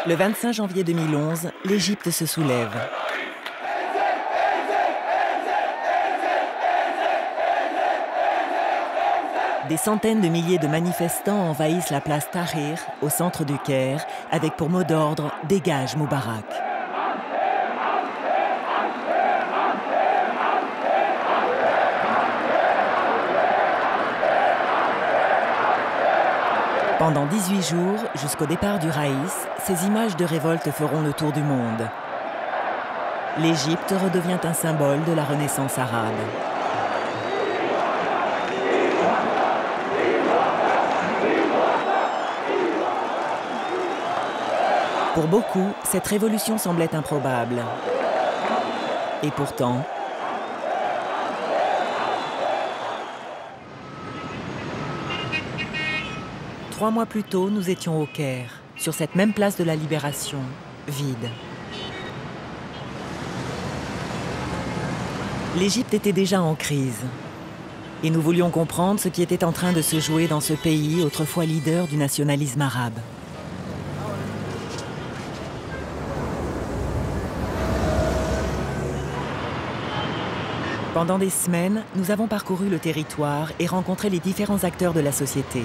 Le 25 janvier 2011, l'Égypte se soulève. Des centaines de milliers de manifestants envahissent la place Tahrir, au centre du Caire, avec pour mot d'ordre « Dégage Moubarak ». Pendant 18 jours, jusqu'au départ du Raïs, ces images de révolte feront le tour du monde. L'Égypte redevient un symbole de la Renaissance arabe. Pour beaucoup, cette révolution semblait improbable. Et pourtant... Trois mois plus tôt, nous étions au Caire, sur cette même place de la Libération, vide. L'Égypte était déjà en crise. Et nous voulions comprendre ce qui était en train de se jouer dans ce pays, autrefois leader du nationalisme arabe. Pendant des semaines, nous avons parcouru le territoire et rencontré les différents acteurs de la société.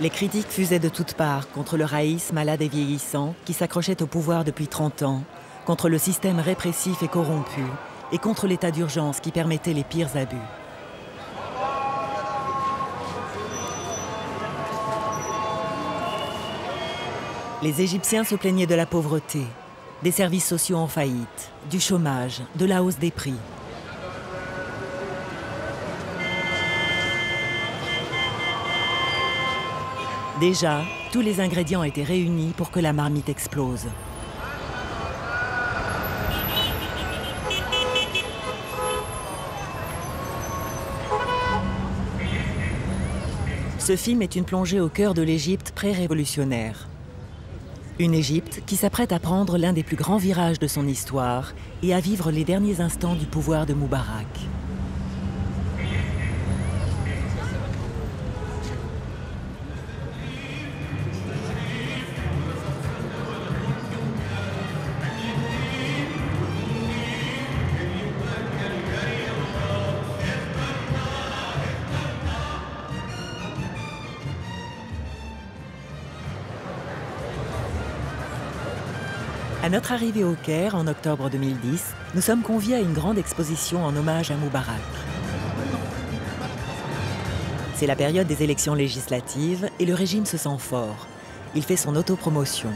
Les critiques fusaient de toutes parts contre le Raïs malade et vieillissant qui s'accrochait au pouvoir depuis 30 ans, contre le système répressif et corrompu et contre l'état d'urgence qui permettait les pires abus. Les Égyptiens se plaignaient de la pauvreté, des services sociaux en faillite, du chômage, de la hausse des prix. Déjà, tous les ingrédients étaient réunis pour que la marmite explose. Ce film est une plongée au cœur de l'Égypte pré-révolutionnaire. Une Égypte qui s'apprête à prendre l'un des plus grands virages de son histoire et à vivre les derniers instants du pouvoir de Moubarak. À notre arrivée au Caire, en octobre 2010, nous sommes conviés à une grande exposition en hommage à Moubarak. C'est la période des élections législatives et le régime se sent fort. Il fait son autopromotion.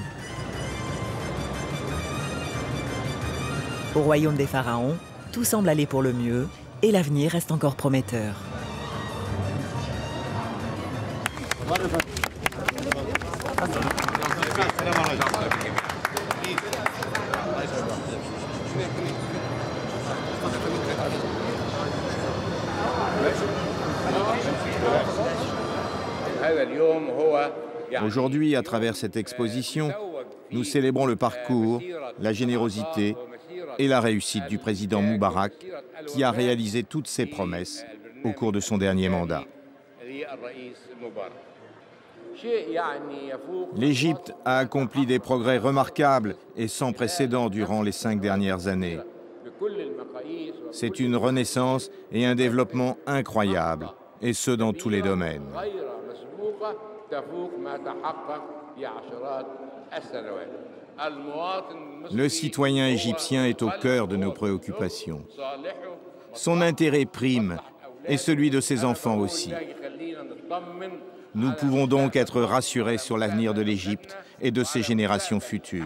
Au royaume des pharaons, tout semble aller pour le mieux et l'avenir reste encore prometteur. Aujourd'hui, à travers cette exposition, nous célébrons le parcours, la générosité et la réussite du président Moubarak, qui a réalisé toutes ses promesses au cours de son dernier mandat. L'Égypte a accompli des progrès remarquables et sans précédent durant les 5 dernières années. C'est une renaissance et un développement incroyables, et ce dans tous les domaines. Le citoyen égyptien est au cœur de nos préoccupations. Son intérêt prime, et celui de ses enfants aussi. Nous pouvons donc être rassurés sur l'avenir de l'Égypte et de ses générations futures,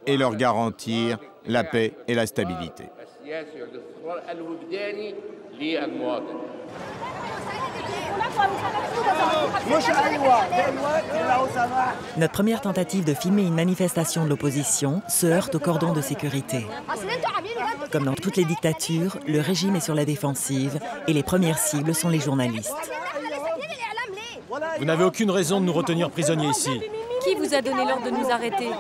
et leur garantir la paix et la stabilité. Notre première tentative de filmer une manifestation de l'opposition se heurte au cordon de sécurité. Comme dans toutes les dictatures, le régime est sur la défensive et les premières cibles sont les journalistes. Vous n'avez aucune raison de nous retenir prisonniers ici. Qui vous a donné l'ordre de nous arrêter?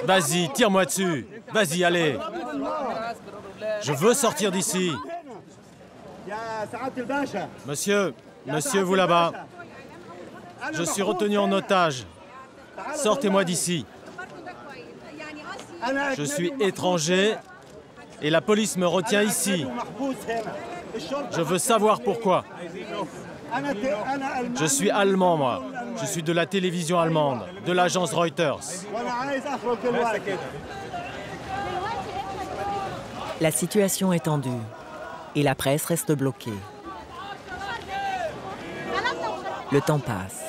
Vas-y, tire-moi dessus. Vas-y, allez. Je veux sortir d'ici. Monsieur, Monsieur, vous là-bas. Je suis retenu en otage. Sortez-moi d'ici. Je suis étranger et la police me retient ici. Je veux savoir pourquoi. Je suis allemand, moi. Je suis de la télévision allemande, de l'agence Reuters. La situation est tendue et la presse reste bloquée. Le temps passe.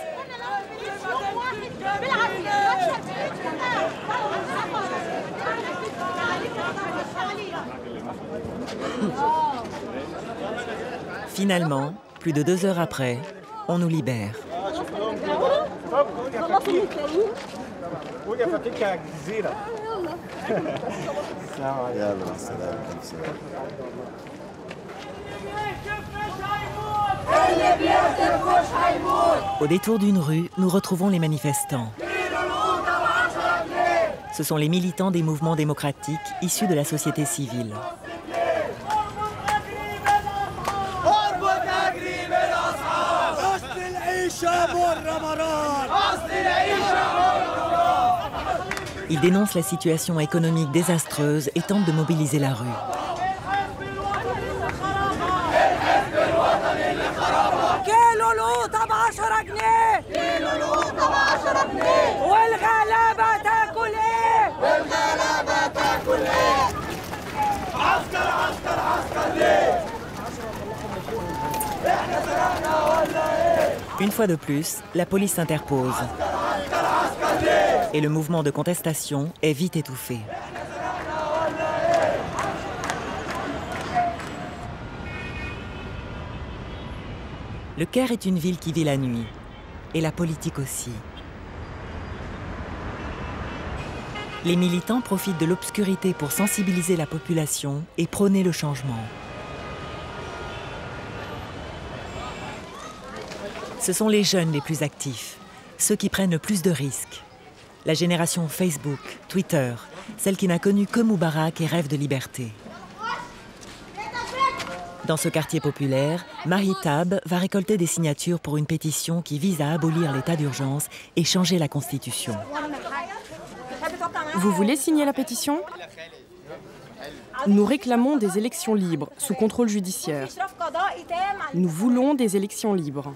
Finalement, plus de 2 heures après, on nous libère. Au détour d'une rue, nous retrouvons les manifestants. Ce sont les militants des mouvements démocratiques issus de la société civile. Ils dénoncent la situation économique désastreuse et tentent de mobiliser la rue. Une fois de plus, la police s'interpose. Et le mouvement de contestation est vite étouffé. Le Caire est une ville qui vit la nuit, et la politique aussi. Les militants profitent de l'obscurité pour sensibiliser la population et prôner le changement. Ce sont les jeunes les plus actifs, ceux qui prennent le plus de risques. La génération Facebook, Twitter, celle qui n'a connu que Moubarak et rêve de liberté. Dans ce quartier populaire, Mahitab va récolter des signatures pour une pétition qui vise à abolir l'état d'urgence et changer la Constitution. Vous voulez signer la pétition ? Nous réclamons des élections libres, sous contrôle judiciaire. Nous voulons des élections libres.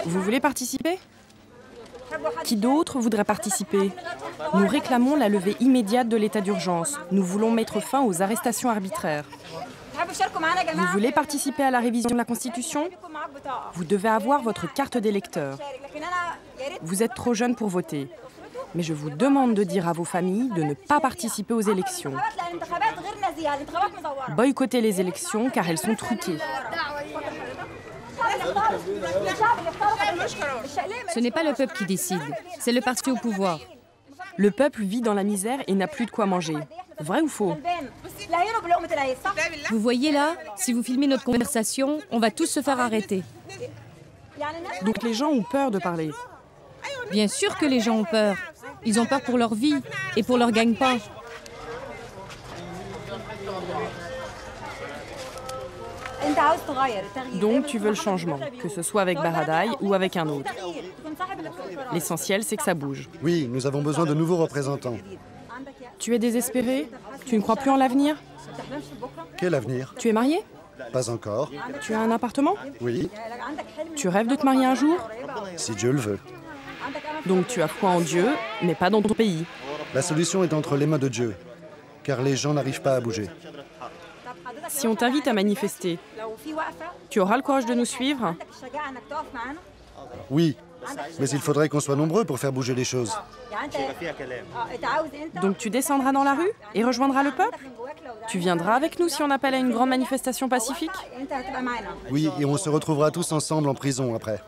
Vous voulez participer ? Qui d'autre voudrait participer ? Nous réclamons la levée immédiate de l'état d'urgence. Nous voulons mettre fin aux arrestations arbitraires. Vous voulez participer à la révision de la Constitution ? Vous devez avoir votre carte d'électeur. Vous êtes trop jeune pour voter. Mais je vous demande de dire à vos familles de ne pas participer aux élections. Boycottez les élections car elles sont truquées. Ce n'est pas le peuple qui décide, c'est le parti au pouvoir. Le peuple vit dans la misère et n'a plus de quoi manger. Vrai ou faux ? Vous voyez là, si vous filmez notre conversation, on va tous se faire arrêter. Donc les gens ont peur de parler. Bien sûr que les gens ont peur. Ils ont peur pour leur vie et pour leur gagne-pain. Donc tu veux le changement, que ce soit avec Baradei ou avec un autre. L'essentiel, c'est que ça bouge. Oui, nous avons besoin de nouveaux représentants. Tu es désespéré ? Tu ne crois plus en l'avenir ? Quel avenir? Tu es marié ? Pas encore. Tu as un appartement ? Oui, Tu rêves de te marier un jour ? si Dieu le veut. Donc tu as foi en Dieu, mais pas dans ton pays. La solution est entre les mains de Dieu, car les gens n'arrivent pas à bouger. Si on t'invite à manifester, tu auras le courage de nous suivre ? Oui, mais il faudrait qu'on soit nombreux pour faire bouger les choses. Donc tu descendras dans la rue et rejoindras le peuple ? Tu viendras avec nous si on appelle à une grande manifestation pacifique ? Oui, et on se retrouvera tous ensemble en prison après.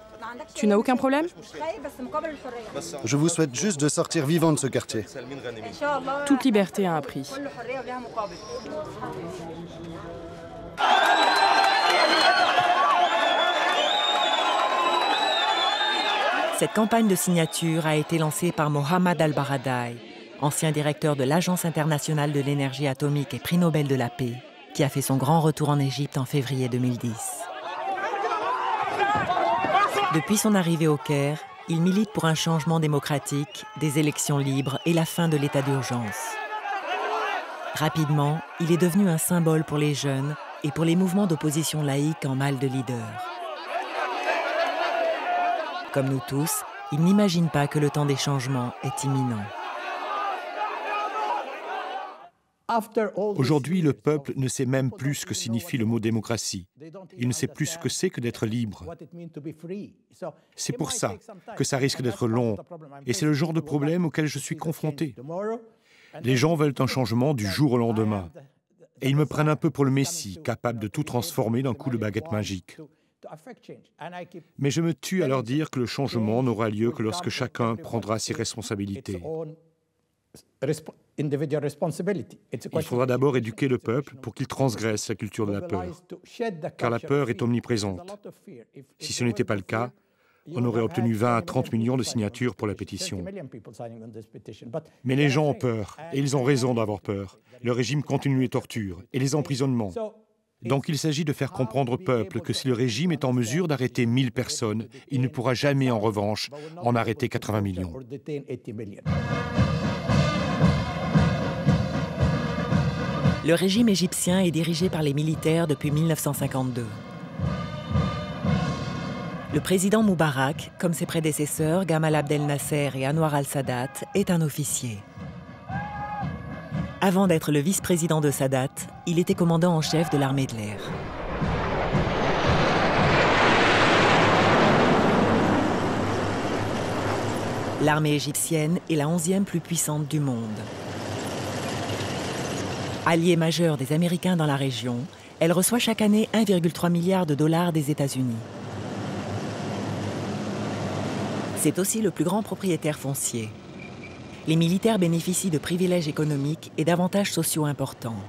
Tu n'as aucun problème ? Je vous souhaite juste de sortir vivant de ce quartier. Toute liberté a un prix. Cette campagne de signature a été lancée par Mohamed Al-Baradei, ancien directeur de l'Agence internationale de l'énergie atomique et prix Nobel de la paix, qui a fait son grand retour en Égypte en février 2010. Depuis son arrivée au Caire, il milite pour un changement démocratique, des élections libres et la fin de l'état d'urgence. Rapidement, il est devenu un symbole pour les jeunes et pour les mouvements d'opposition laïque en mal de leader. Comme nous tous, il n'imagine pas que le temps des changements est imminent. Aujourd'hui, le peuple ne sait même plus ce que signifie le mot démocratie. Il ne sait plus ce que c'est que d'être libre. C'est pour ça que ça risque d'être long. Et c'est le genre de problème auquel je suis confronté. Les gens veulent un changement du jour au lendemain. Et ils me prennent un peu pour le Messie, capable de tout transformer d'un coup de baguette magique. Mais je me tue à leur dire que le changement n'aura lieu que lorsque chacun prendra ses responsabilités. Il faudra d'abord éduquer le peuple pour qu'il transgresse la culture de la peur, car la peur est omniprésente. Si ce n'était pas le cas, on aurait obtenu 20 à 30 millions de signatures pour la pétition. Mais les gens ont peur, et ils ont raison d'avoir peur. Le régime continue les tortures et les emprisonnements. Donc il s'agit de faire comprendre au peuple que si le régime est en mesure d'arrêter 1000 personnes, il ne pourra jamais, en revanche, en arrêter 80 millions. Le régime égyptien est dirigé par les militaires depuis 1952. Le président Moubarak, comme ses prédécesseurs Gamal Abdel Nasser et Anwar al-Sadat, est un officier. Avant d'être le vice-président de Sadat, il était commandant en chef de l'armée de l'air. L'armée égyptienne est la 11e plus puissante du monde. Alliée majeure des Américains dans la région, elle reçoit chaque année 1,3 milliard de dollars des États-Unis. C'est aussi le plus grand propriétaire foncier. Les militaires bénéficient de privilèges économiques et d'avantages sociaux importants.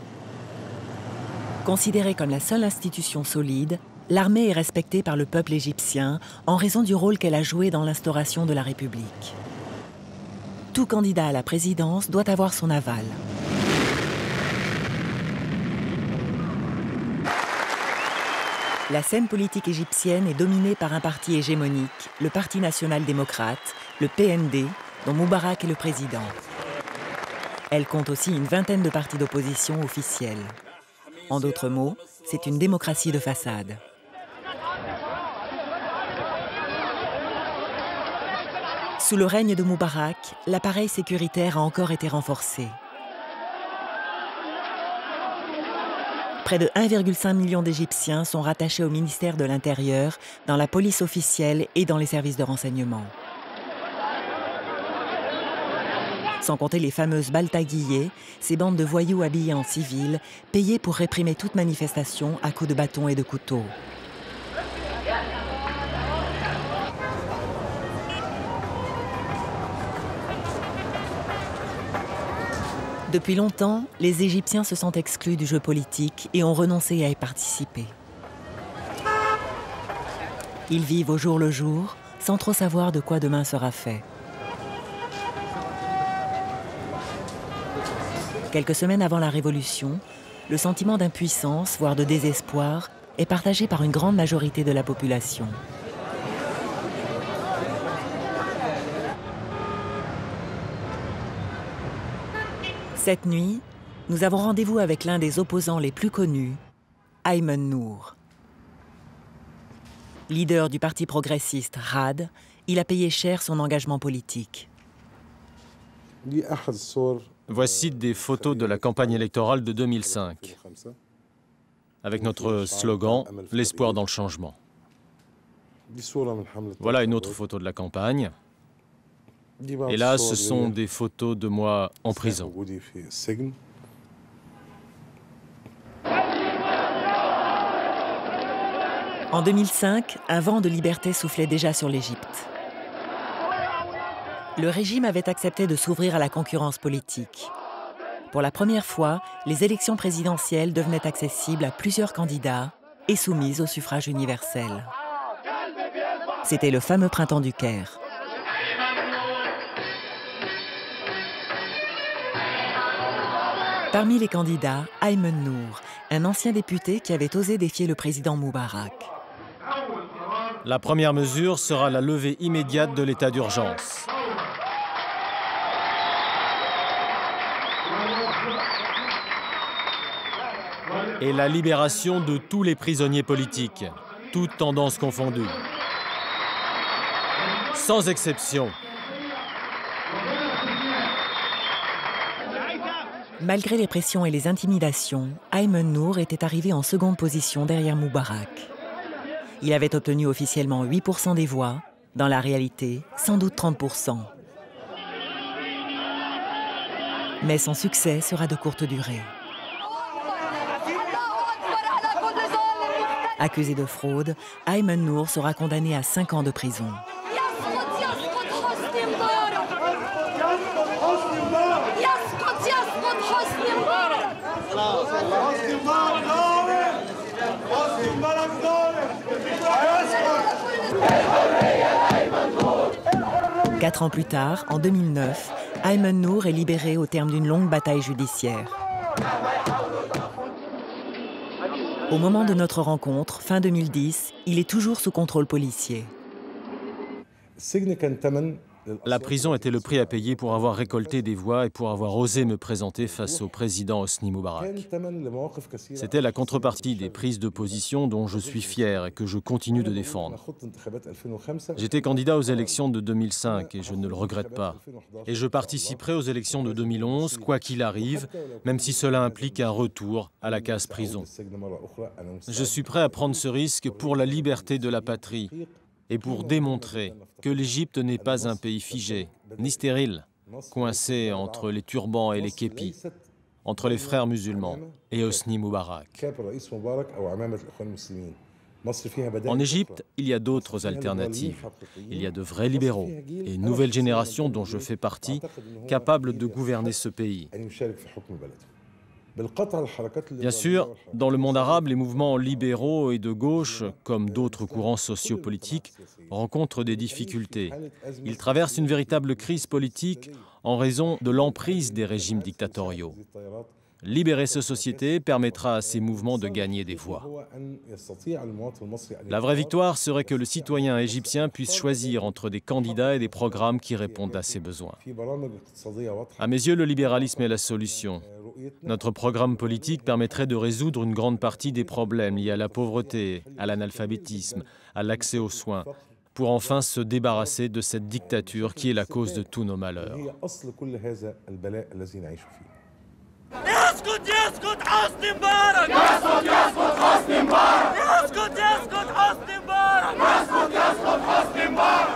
Considérée comme la seule institution solide, l'armée est respectée par le peuple égyptien en raison du rôle qu'elle a joué dans l'instauration de la République. Tout candidat à la présidence doit avoir son aval. La scène politique égyptienne est dominée par un parti hégémonique, le Parti national-démocrate, le PND, dont Moubarak est le président. Elle compte aussi une vingtaine de partis d'opposition officiels. En d'autres mots, c'est une démocratie de façade. Sous le règne de Moubarak, l'appareil sécuritaire a encore été renforcé. Près de 1,5 million d'Égyptiens sont rattachés au ministère de l'Intérieur, dans la police officielle et dans les services de renseignement. Sans compter les fameuses baltaguillées, ces bandes de voyous habillés en civil, payés pour réprimer toute manifestation à coups de bâton et de couteau. Depuis longtemps, les Égyptiens se sont exclus du jeu politique et ont renoncé à y participer. Ils vivent au jour le jour, sans trop savoir de quoi demain sera fait. Quelques semaines avant la Révolution, le sentiment d'impuissance, voire de désespoir, est partagé par une grande majorité de la population. Cette nuit, nous avons rendez-vous avec l'un des opposants les plus connus, Ayman Nour. Leader du parti progressiste RAD, il a payé cher son engagement politique. Voici des photos de la campagne électorale de 2005, avec notre slogan « L'espoir dans le changement ». Voilà une autre photo de la campagne. Et là, ce sont des photos de moi en prison. En 2005, un vent de liberté soufflait déjà sur l'Égypte. Le régime avait accepté de s'ouvrir à la concurrence politique. Pour la première fois, les élections présidentielles devenaient accessibles à plusieurs candidats et soumises au suffrage universel. C'était le fameux printemps du Caire. Parmi les candidats, Ayman Nour, un ancien député qui avait osé défier le président Moubarak. La première mesure sera la levée immédiate de l'état d'urgence. Et la libération de tous les prisonniers politiques, toutes tendances confondues. Sans exception. Malgré les pressions et les intimidations, Ayman Nour était arrivé en seconde position derrière Moubarak. Il avait obtenu officiellement 8% des voix, dans la réalité, sans doute 30%. Mais son succès sera de courte durée. Accusé de fraude, Ayman Nour sera condamné à 5 ans de prison. Quatre ans plus tard, en 2009, Ayman Nour est libéré au terme d'une longue bataille judiciaire. Au moment de notre rencontre, fin 2010, il est toujours sous contrôle policier. La prison était le prix à payer pour avoir récolté des voix et pour avoir osé me présenter face au président Hosni Moubarak. C'était la contrepartie des prises de position dont je suis fier et que je continue de défendre. J'étais candidat aux élections de 2005 et je ne le regrette pas. Et je participerai aux élections de 2011, quoi qu'il arrive, même si cela implique un retour à la case prison. Je suis prêt à prendre ce risque pour la liberté de la patrie et pour démontrer que l'Égypte n'est pas un pays figé, ni stérile, coincé entre les turbans et les képis, entre les frères musulmans et Hosni Moubarak. En Égypte, il y a d'autres alternatives. Il y a de vrais libéraux et une nouvelle génération dont je fais partie, capables de gouverner ce pays. Bien sûr, dans le monde arabe, les mouvements libéraux et de gauche, comme d'autres courants sociopolitiques, rencontrent des difficultés. Ils traversent une véritable crise politique en raison de l'emprise des régimes dictatoriaux. Libérer ces sociétés permettra à ces mouvements de gagner des voix. La vraie victoire serait que le citoyen égyptien puisse choisir entre des candidats et des programmes qui répondent à ses besoins. À mes yeux, le libéralisme est la solution. Notre programme politique permettrait de résoudre une grande partie des problèmes liés à la pauvreté, à l'analphabétisme, à l'accès aux soins, pour enfin se débarrasser de cette dictature qui est la cause de tous nos malheurs.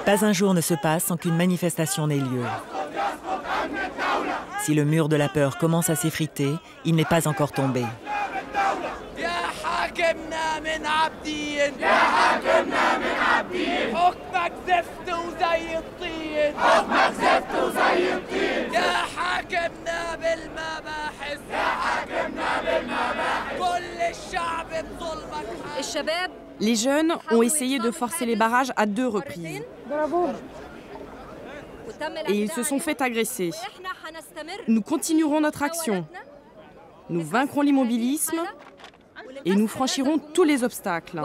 Pas un jour ne se passe sans qu'une manifestation n'ait lieu. Si le mur de la peur commence à s'effriter, il n'est pas encore tombé. Les jeunes ont essayé de forcer les barrages à 2 reprises. Et ils se sont fait agresser. Nous continuerons notre action. Nous vaincrons l'immobilisme et nous franchirons tous les obstacles.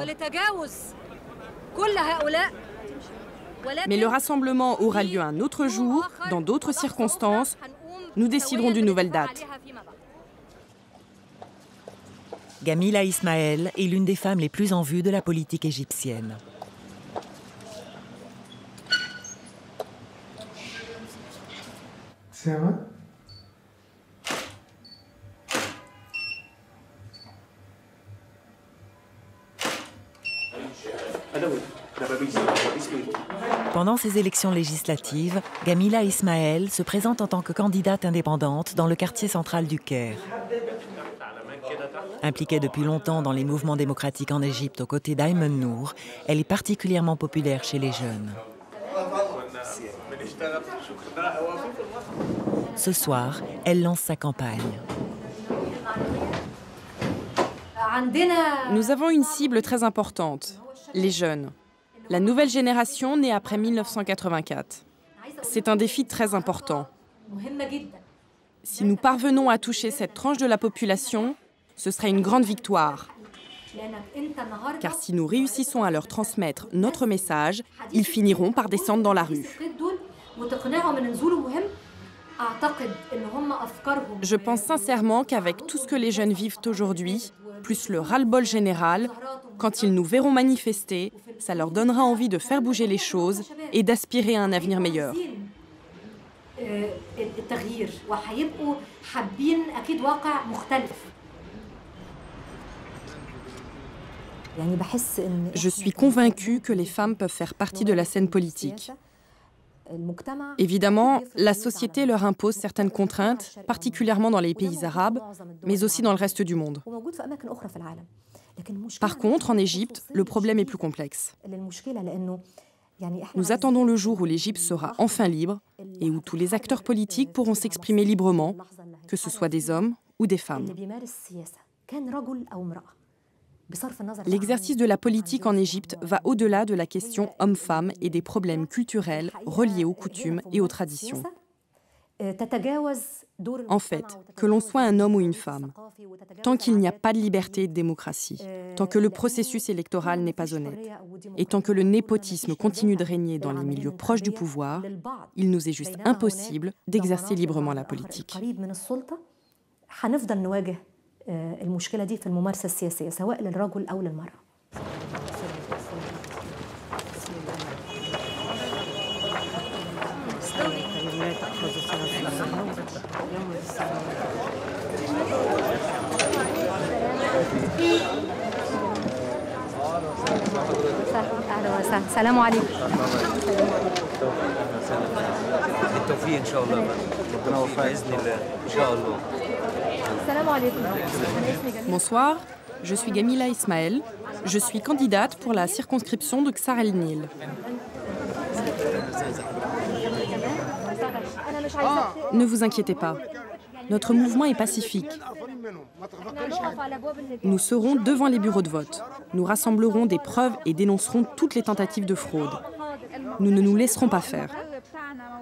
Mais le rassemblement aura lieu un autre jour, dans d'autres circonstances. Nous déciderons d'une nouvelle date. Gamila Ismaël est l'une des femmes les plus en vue de la politique égyptienne. Pendant ces élections législatives, Gamila Ismaël se présente en tant que candidate indépendante dans le quartier central du Caire. Impliquée depuis longtemps dans les mouvements démocratiques en Égypte aux côtés d'Ayman Nour, elle est particulièrement populaire chez les jeunes. Ce soir, elle lance sa campagne. Nous avons une cible très importante, les jeunes. La nouvelle génération née après 1984. C'est un défi très important. Si nous parvenons à toucher cette tranche de la population, Ce serait une grande victoire. Car si nous réussissons à leur transmettre notre message, ils finiront par descendre dans la rue. Je pense sincèrement qu'avec tout ce que les jeunes vivent aujourd'hui, plus le ras-le-bol général, quand ils nous verront manifester, ça leur donnera envie de faire bouger les choses et d'aspirer à un avenir meilleur. Je suis convaincue que les femmes peuvent faire partie de la scène politique. Évidemment, la société leur impose certaines contraintes, particulièrement dans les pays arabes, mais aussi dans le reste du monde. Par contre, en Égypte, le problème est plus complexe. Nous attendons le jour où l'Égypte sera enfin libre et où tous les acteurs politiques pourront s'exprimer librement, que ce soit des hommes ou des femmes. L'exercice de la politique en Égypte va au-delà de la question homme-femme et des problèmes culturels reliés aux coutumes et aux traditions. En fait, que l'on soit un homme ou une femme, tant qu'il n'y a pas de liberté et de démocratie, tant que le processus électoral n'est pas honnête, et tant que le népotisme continue de régner dans les milieux proches du pouvoir, il nous est juste impossible d'exercer librement la politique. المشكلة دي في الممارسة السياسية سواء للرجل أو للمرأة. السلام عليكم. بالتوفيق إن شاء الله. بإذن الله إن شاء الله. Bonsoir, je suis Gamila Ismaël. Je suis candidate pour la circonscription de Ksar el-Nil. Ne vous inquiétez pas, notre mouvement est pacifique. Nous serons devant les bureaux de vote. Nous rassemblerons des preuves et dénoncerons toutes les tentatives de fraude. Nous ne nous laisserons pas faire.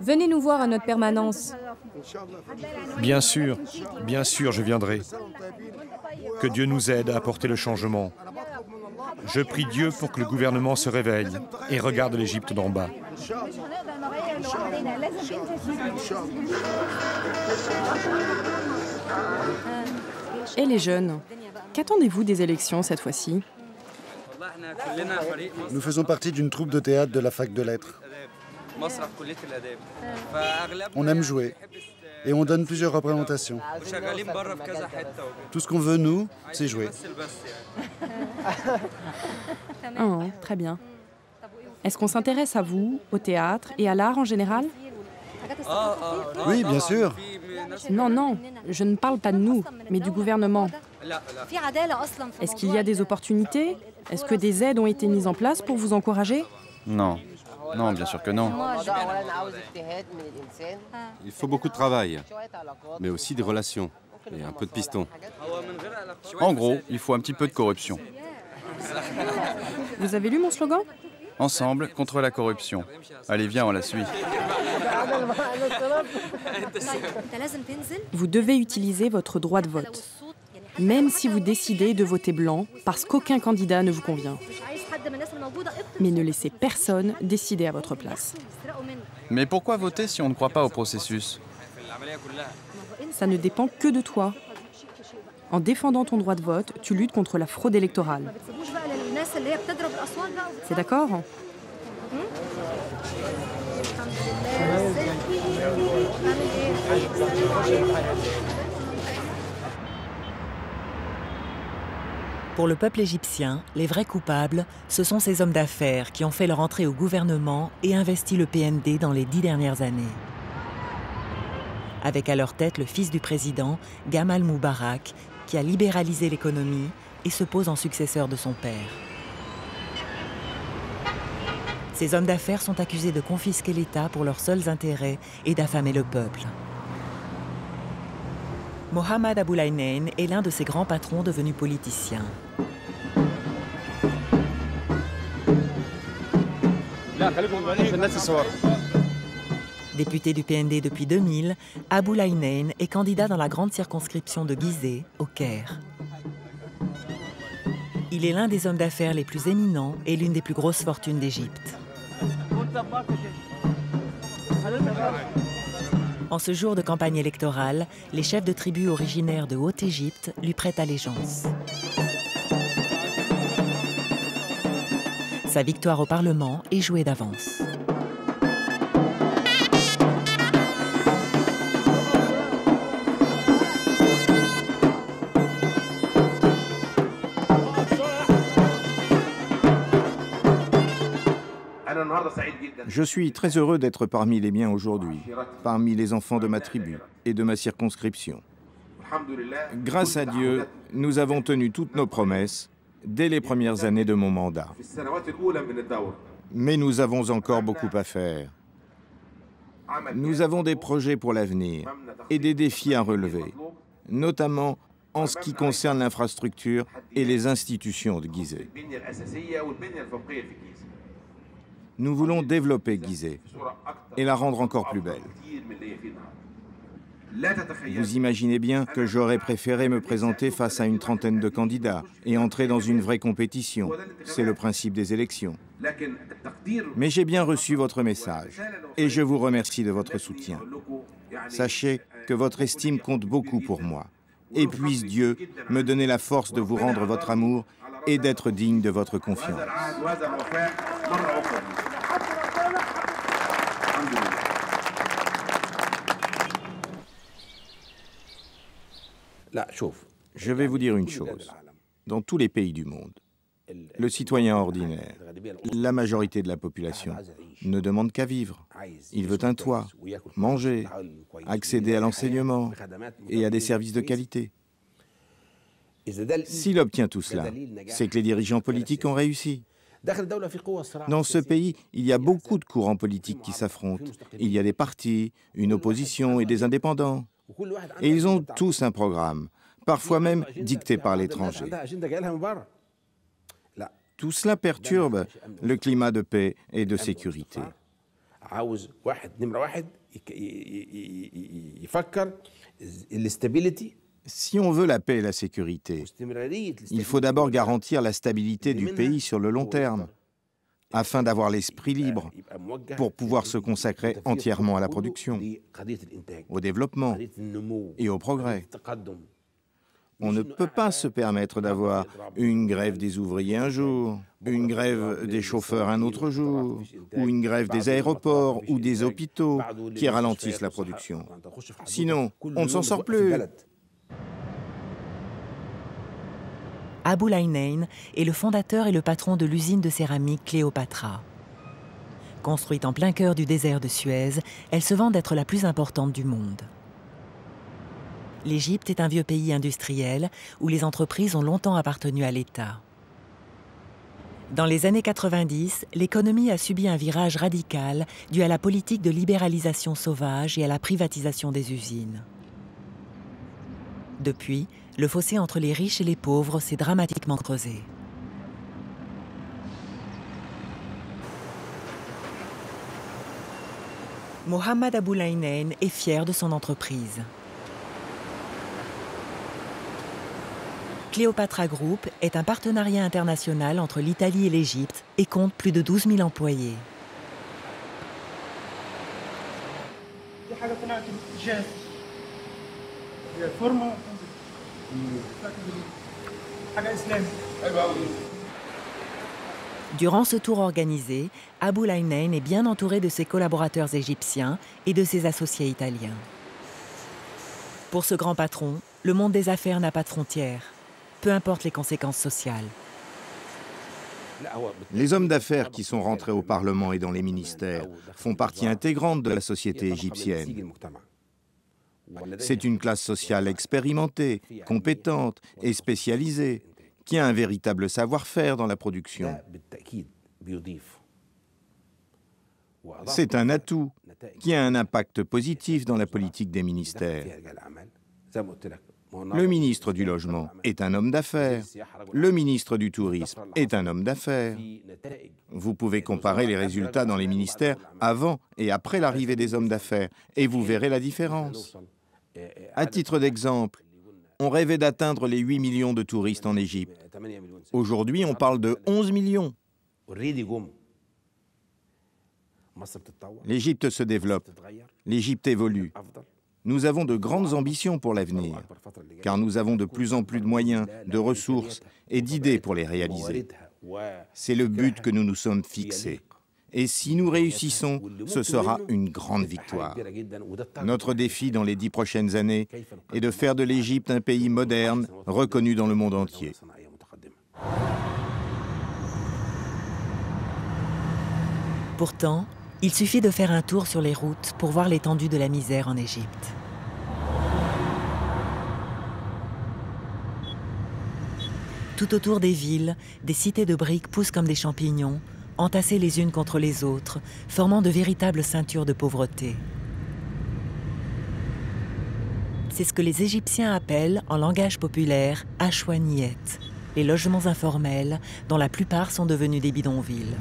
Venez nous voir à notre permanence. Bien sûr, je viendrai. Que Dieu nous aide à apporter le changement. Je prie Dieu pour que le gouvernement se réveille et regarde l'Égypte d'en bas. Et les jeunes, qu'attendez-vous des élections cette fois-ci? Nous faisons partie d'une troupe de théâtre de la fac de lettres. On aime jouer et on donne plusieurs représentations. Tout ce qu'on veut, nous, c'est jouer. Oh, très bien. Est-ce qu'on s'intéresse à vous, au théâtre et à l'art en général? Oui, bien sûr. Non, je ne parle pas de nous, mais du gouvernement. Est-ce qu'il y a des opportunités? Est-ce que des aides ont été mises en place pour vous encourager? Non, bien sûr que non. Il faut beaucoup de travail, mais aussi des relations et un peu de piston. En gros, il faut un petit peu de corruption. Vous avez lu mon slogan? Ensemble contre la corruption. Allez, viens, on la suit. Vous devez utiliser votre droit de vote, même si vous décidez de voter blanc parce qu'aucun candidat ne vous convient. Mais ne laissez personne décider à votre place. Mais pourquoi voter si on ne croit pas au processus? Ça ne dépend que de toi. En défendant ton droit de vote, tu luttes contre la fraude électorale. C'est d'accord? Pour le peuple égyptien, les vrais coupables, ce sont ces hommes d'affaires qui ont fait leur entrée au gouvernement et investi le PND dans les 10 dernières années. Avec à leur tête le fils du président, Gamal Moubarak, qui a libéralisé l'économie et se pose en successeur de son père. Ces hommes d'affaires sont accusés de confisquer l'État pour leurs seuls intérêts et d'affamer le peuple. Mohamed Aboulaïnen est l'un de ces grands patrons devenus politiciens. Député du PND depuis 2000, Aboulaïnen est candidat dans la grande circonscription de Gizeh, au Caire. Il est l'un des hommes d'affaires les plus éminents et l'une des plus grosses fortunes d'Égypte. En ce jour de campagne électorale, les chefs de tribus originaires de Haute-Égypte lui prêtent allégeance. Sa victoire au Parlement est jouée d'avance. Je suis très heureux d'être parmi les miens aujourd'hui, parmi les enfants de ma tribu et de ma circonscription. Grâce à Dieu, nous avons tenu toutes nos promesses dès les premières années de mon mandat. Mais nous avons encore beaucoup à faire. Nous avons des projets pour l'avenir et des défis à relever, notamment en ce qui concerne l'infrastructure et les institutions de Gizeh. Nous voulons développer Gizeh et la rendre encore plus belle. Vous imaginez bien que j'aurais préféré me présenter face à une trentaine de candidats et entrer dans une vraie compétition. C'est le principe des élections. Mais j'ai bien reçu votre message et je vous remercie de votre soutien. Sachez que votre estime compte beaucoup pour moi. Et puisse Dieu me donner la force de vous rendre votre amour et d'être digne de votre confiance. Je vais vous dire une chose. Dans tous les pays du monde, le citoyen ordinaire, la majorité de la population, ne demande qu'à vivre. Il veut un toit, manger, accéder à l'enseignement et à des services de qualité. S'il obtient tout cela, c'est que les dirigeants politiques ont réussi. Dans ce pays, il y a beaucoup de courants politiques qui s'affrontent. Il y a des partis, une opposition et des indépendants. Et ils ont tous un programme, parfois même dicté par l'étranger. Tout cela perturbe le climat de paix et de sécurité. Si on veut la paix et la sécurité, il faut d'abord garantir la stabilité du pays sur le long terme, afin d'avoir l'esprit libre pour pouvoir se consacrer entièrement à la production, au développement et au progrès. On ne peut pas se permettre d'avoir une grève des ouvriers un jour, une grève des chauffeurs un autre jour, ou une grève des aéroports ou des hôpitaux qui ralentissent la production. Sinon, on ne s'en sort plus. Abul Aynain est le fondateur et le patron de l'usine de céramique Cléopatra. Construite en plein cœur du désert de Suez, elle se vante d'être la plus importante du monde. L'Égypte est un vieux pays industriel où les entreprises ont longtemps appartenu à l'État. Dans les années 90, l'économie a subi un virage radical dû à la politique de libéralisation sauvage et à la privatisation des usines. Depuis, le fossé entre les riches et les pauvres s'est dramatiquement creusé. Mohamed Abul Aynain est fier de son entreprise. Cléopatra Group est un partenariat international entre l'Italie et l'Égypte et compte plus de 12 000 employés. Durant ce tour organisé, Abul Aynain est bien entouré de ses collaborateurs égyptiens et de ses associés italiens. Pour ce grand patron, le monde des affaires n'a pas de frontières, peu importe les conséquences sociales. Les hommes d'affaires qui sont rentrés au Parlement et dans les ministères font partie intégrante de la société égyptienne. C'est une classe sociale expérimentée, compétente et spécialisée, qui a un véritable savoir-faire dans la production. C'est un atout qui a un impact positif dans la politique des ministères. Le ministre du Logement est un homme d'affaires. Le ministre du Tourisme est un homme d'affaires. Vous pouvez comparer les résultats dans les ministères avant et après l'arrivée des hommes d'affaires et vous verrez la différence. À titre d'exemple, on rêvait d'atteindre les 8 millions de touristes en Égypte. Aujourd'hui, on parle de 11 millions. L'Égypte se développe, l'Égypte évolue. Nous avons de grandes ambitions pour l'avenir, car nous avons de plus en plus de moyens, de ressources et d'idées pour les réaliser. C'est le but que nous nous sommes fixés. Et si nous réussissons, ce sera une grande victoire. Notre défi dans les 10 prochaines années est de faire de l'Égypte un pays moderne, reconnu dans le monde entier. Pourtant, il suffit de faire un tour sur les routes pour voir l'étendue de la misère en Égypte. Tout autour des villes, des cités de briques poussent comme des champignons, entassées les unes contre les autres, formant de véritables ceintures de pauvreté. C'est ce que les Égyptiens appellent, en langage populaire, ashwaniyet, les logements informels, dont la plupart sont devenus des bidonvilles.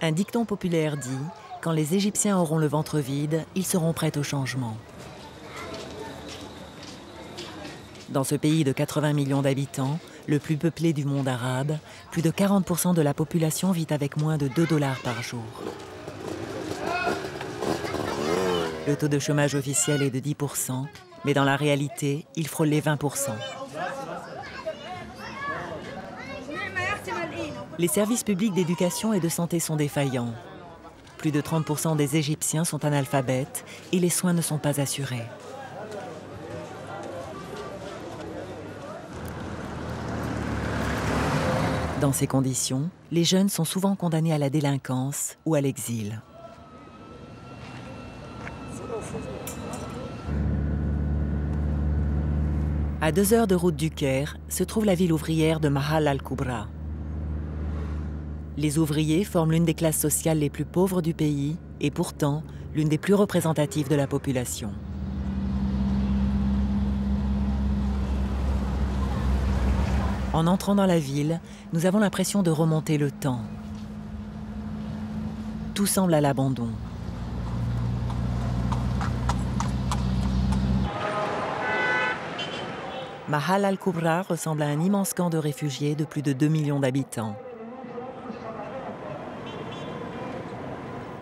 Un dicton populaire dit « Quand les Égyptiens auront le ventre vide, ils seront prêts au changement ». Dans ce pays de 80 millions d'habitants, le plus peuplé du monde arabe, plus de 40% de la population vit avec moins de 2 $ par jour. Le taux de chômage officiel est de 10%, mais dans la réalité, il frôle les 20%. Les services publics d'éducation et de santé sont défaillants. Plus de 30% des Égyptiens sont analphabètes et les soins ne sont pas assurés. Dans ces conditions, les jeunes sont souvent condamnés à la délinquance ou à l'exil. À 2 heures de route du Caire se trouve la ville ouvrière de Mahal al-Kubra. Les ouvriers forment l'une des classes sociales les plus pauvres du pays et pourtant l'une des plus représentatives de la population. En entrant dans la ville, nous avons l'impression de remonter le temps. Tout semble à l'abandon. Mahal al-Kubra ressemble à un immense camp de réfugiés de plus de 2 millions d'habitants.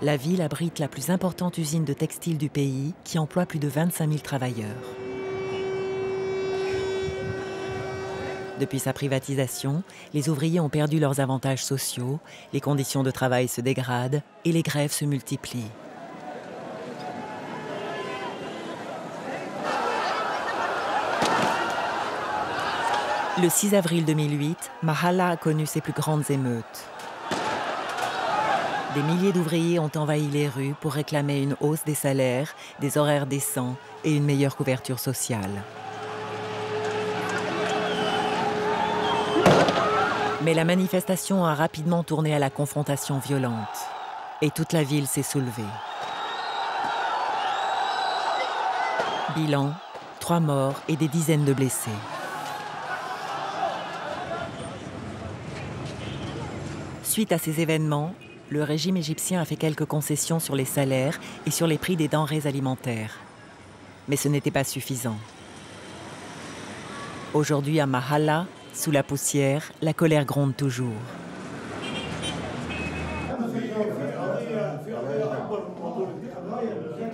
La ville abrite la plus importante usine de textile du pays qui emploie plus de 25 000 travailleurs. Depuis sa privatisation, les ouvriers ont perdu leurs avantages sociaux, les conditions de travail se dégradent et les grèves se multiplient. Le 6 avril 2008, Mahalla a connu ses plus grandes émeutes. Des milliers d'ouvriers ont envahi les rues pour réclamer une hausse des salaires, des horaires décents et une meilleure couverture sociale. Mais la manifestation a rapidement tourné à la confrontation violente et toute la ville s'est soulevée. Bilan, 3 morts et des dizaines de blessés. Suite à ces événements, le régime égyptien a fait quelques concessions sur les salaires et sur les prix des denrées alimentaires. Mais ce n'était pas suffisant. Aujourd'hui, à Mahalla, sous la poussière, la colère gronde toujours.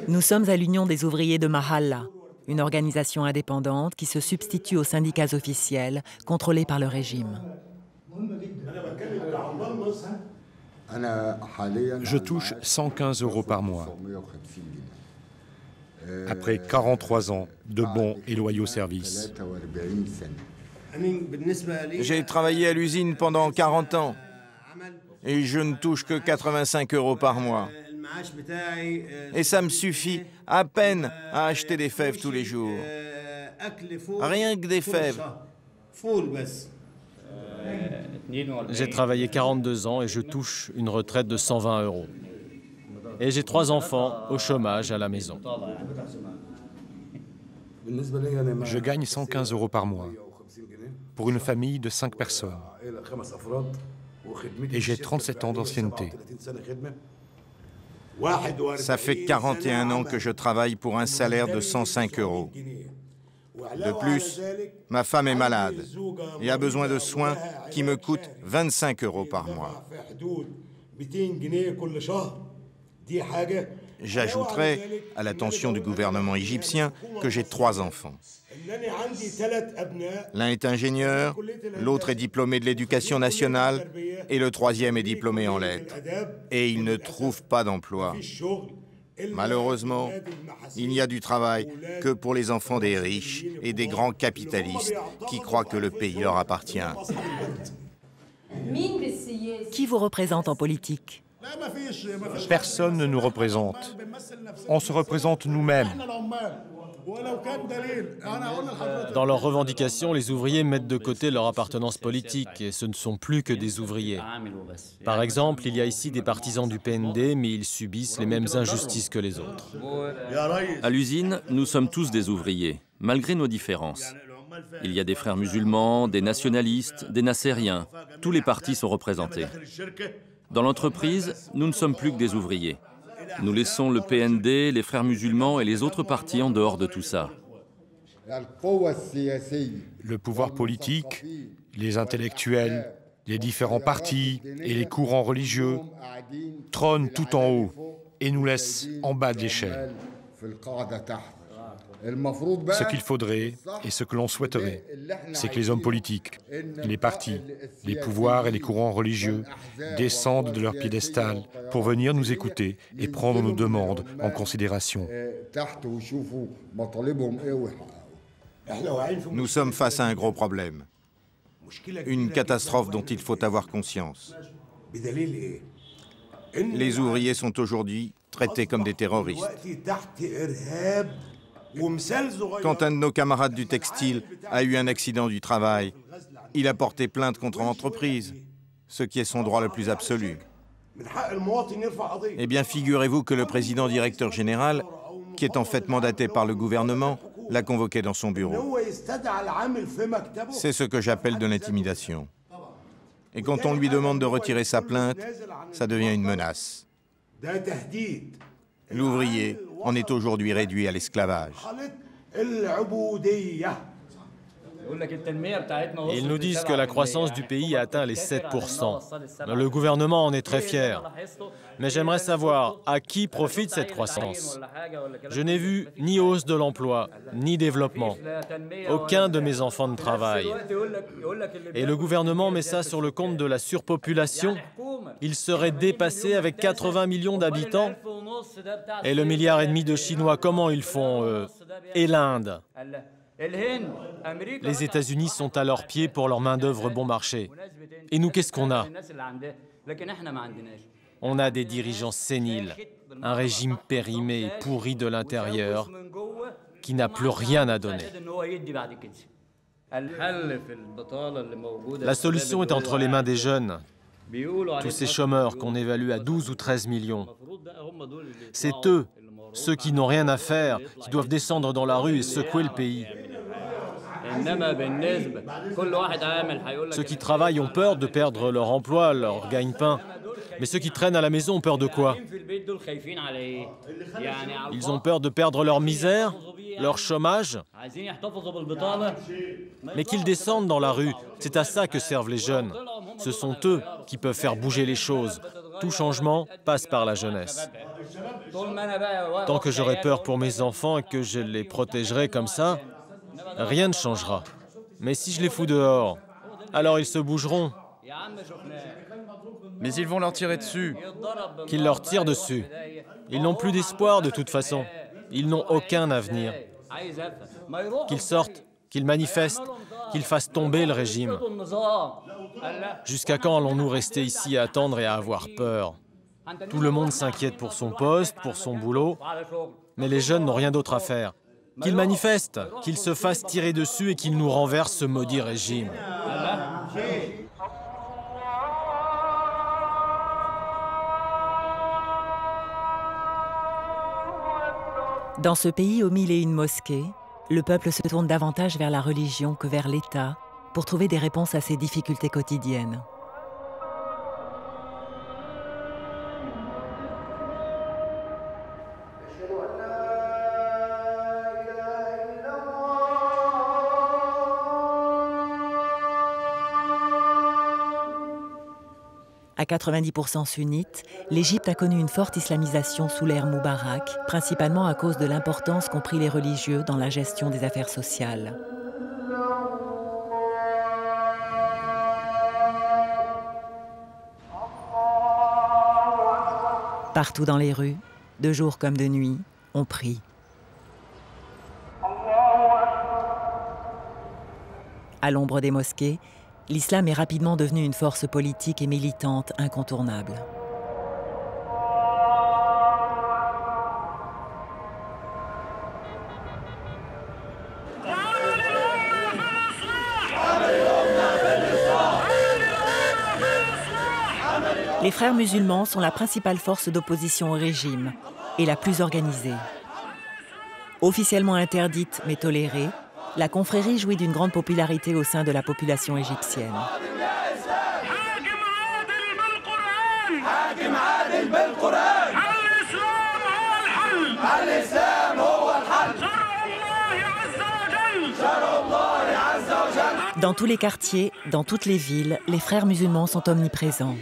Nous sommes à l'Union des ouvriers de Mahalla, une organisation indépendante qui se substitue aux syndicats officiels contrôlés par le régime. Je touche 115 € par mois. Après 43 ans de bons et loyaux services. J'ai travaillé à l'usine pendant 40 ans et je ne touche que 85 € par mois. Et ça me suffit à peine à acheter des fèves tous les jours. Rien que des fèves. J'ai travaillé 42 ans et je touche une retraite de 120 €. Et j'ai 3 enfants au chômage à la maison. Je gagne 115 € par mois pour une famille de 5 personnes. et j'ai 37 ans d'ancienneté. Ça fait 41 ans que je travaille pour un salaire de 105 €. De plus, ma femme est malade et a besoin de soins qui me coûtent 25 € par mois. J'ajouterai, à l'attention du gouvernement égyptien, que j'ai 3 enfants. L'un est ingénieur, l'autre est diplômé de l'éducation nationale et le 3e est diplômé en lettres. Et ils ne trouvent pas d'emploi. Malheureusement, il n'y a du travail que pour les enfants des riches et des grands capitalistes qui croient que le pays leur appartient. Qui vous représente en politique? Personne ne nous représente. On se représente nous-mêmes. Dans leurs revendications, les ouvriers mettent de côté leur appartenance politique et ce ne sont plus que des ouvriers. Par exemple, il y a ici des partisans du PND, mais ils subissent les mêmes injustices que les autres. À l'usine, nous sommes tous des ouvriers, malgré nos différences. Il y a des frères musulmans, des nationalistes, des nassériens. Tous les partis sont représentés. Dans l'entreprise, nous ne sommes plus que des ouvriers. Nous laissons le PND, les frères musulmans et les autres partis en dehors de tout ça. Le pouvoir politique, les intellectuels, les différents partis et les courants religieux trônent tout en haut et nous laissent en bas de l'échelle. Ce qu'il faudrait et ce que l'on souhaiterait, c'est que les hommes politiques, les partis, les pouvoirs et les courants religieux descendent de leur piédestal pour venir nous écouter et prendre nos demandes en considération. Nous sommes face à un gros problème, une catastrophe dont il faut avoir conscience. Les ouvriers sont aujourd'hui traités comme des terroristes. Quand un de nos camarades du textile a eu un accident du travail, il a porté plainte contre l'entreprise, ce qui est son droit le plus absolu. Eh bien, figurez-vous que le président directeur général, qui est en fait mandaté par le gouvernement, l'a convoqué dans son bureau. C'est ce que j'appelle de l'intimidation. Et quand on lui demande de retirer sa plainte, ça devient une menace. L'ouvrier en est aujourd'hui réduit à l'esclavage. Ils nous disent que la croissance du pays a atteint les 7%. Le gouvernement en est très fier. Mais j'aimerais savoir à qui profite cette croissance. Je n'ai vu ni hausse de l'emploi, ni développement. Aucun de mes enfants ne travaille. Et le gouvernement met ça sur le compte de la surpopulation. Il serait dépassé avec 80 millions d'habitants. Et le 1,5 milliard de Chinois, comment ils font, eux? Et l'Inde? Les États-Unis sont à leurs pieds pour leur main-d'œuvre bon marché. Et nous, qu'est-ce qu'on a? On a des dirigeants séniles, un régime périmé et pourri de l'intérieur qui n'a plus rien à donner. La solution est entre les mains des jeunes. Tous ces chômeurs qu'on évalue à 12 ou 13 millions. C'est eux, ceux qui n'ont rien à faire, qui doivent descendre dans la rue et secouer le pays. Ceux qui travaillent ont peur de perdre leur emploi, leur gagne-pain. Mais ceux qui traînent à la maison ont peur de quoi? Ils ont peur de perdre leur misère, leur chômage. Mais qu'ils descendent dans la rue, c'est à ça que servent les jeunes. Ce sont eux qui peuvent faire bouger les choses. Tout changement passe par la jeunesse. Tant que j'aurai peur pour mes enfants et que je les protégerai comme ça, rien ne changera. Mais si je les fous dehors, alors ils se bougeront. Mais ils vont leur tirer dessus. Qu'ils leur tirent dessus. Ils n'ont plus d'espoir de toute façon. Ils n'ont aucun avenir. Qu'ils sortent, qu'ils manifestent, qu'ils fassent tomber le régime. Jusqu'à quand allons-nous rester ici à attendre et à avoir peur? Tout le monde s'inquiète pour son poste, pour son boulot, mais les jeunes n'ont rien d'autre à faire. Qu'ils manifestent, qu'ils se fassent tirer dessus et qu'ils nous renversent ce maudit régime. Dans ce pays aux 1001 mosquées, le peuple se tourne davantage vers la religion que vers l'État pour trouver des réponses à ses difficultés quotidiennes. À 90% sunnite, l'Égypte a connu une forte islamisation sous l'ère Moubarak, principalement à cause de l'importance qu'ont pris les religieux dans la gestion des affaires sociales. Partout dans les rues, de jour comme de nuit, on prie. À l'ombre des mosquées, l'islam est rapidement devenu une force politique et militante incontournable. Les frères musulmans sont la principale force d'opposition au régime et la plus organisée. Officiellement interdite mais tolérée, la confrérie jouit d'une grande popularité au sein de la population égyptienne. Dans tous les quartiers, dans toutes les villes, les frères musulmans sont omniprésents.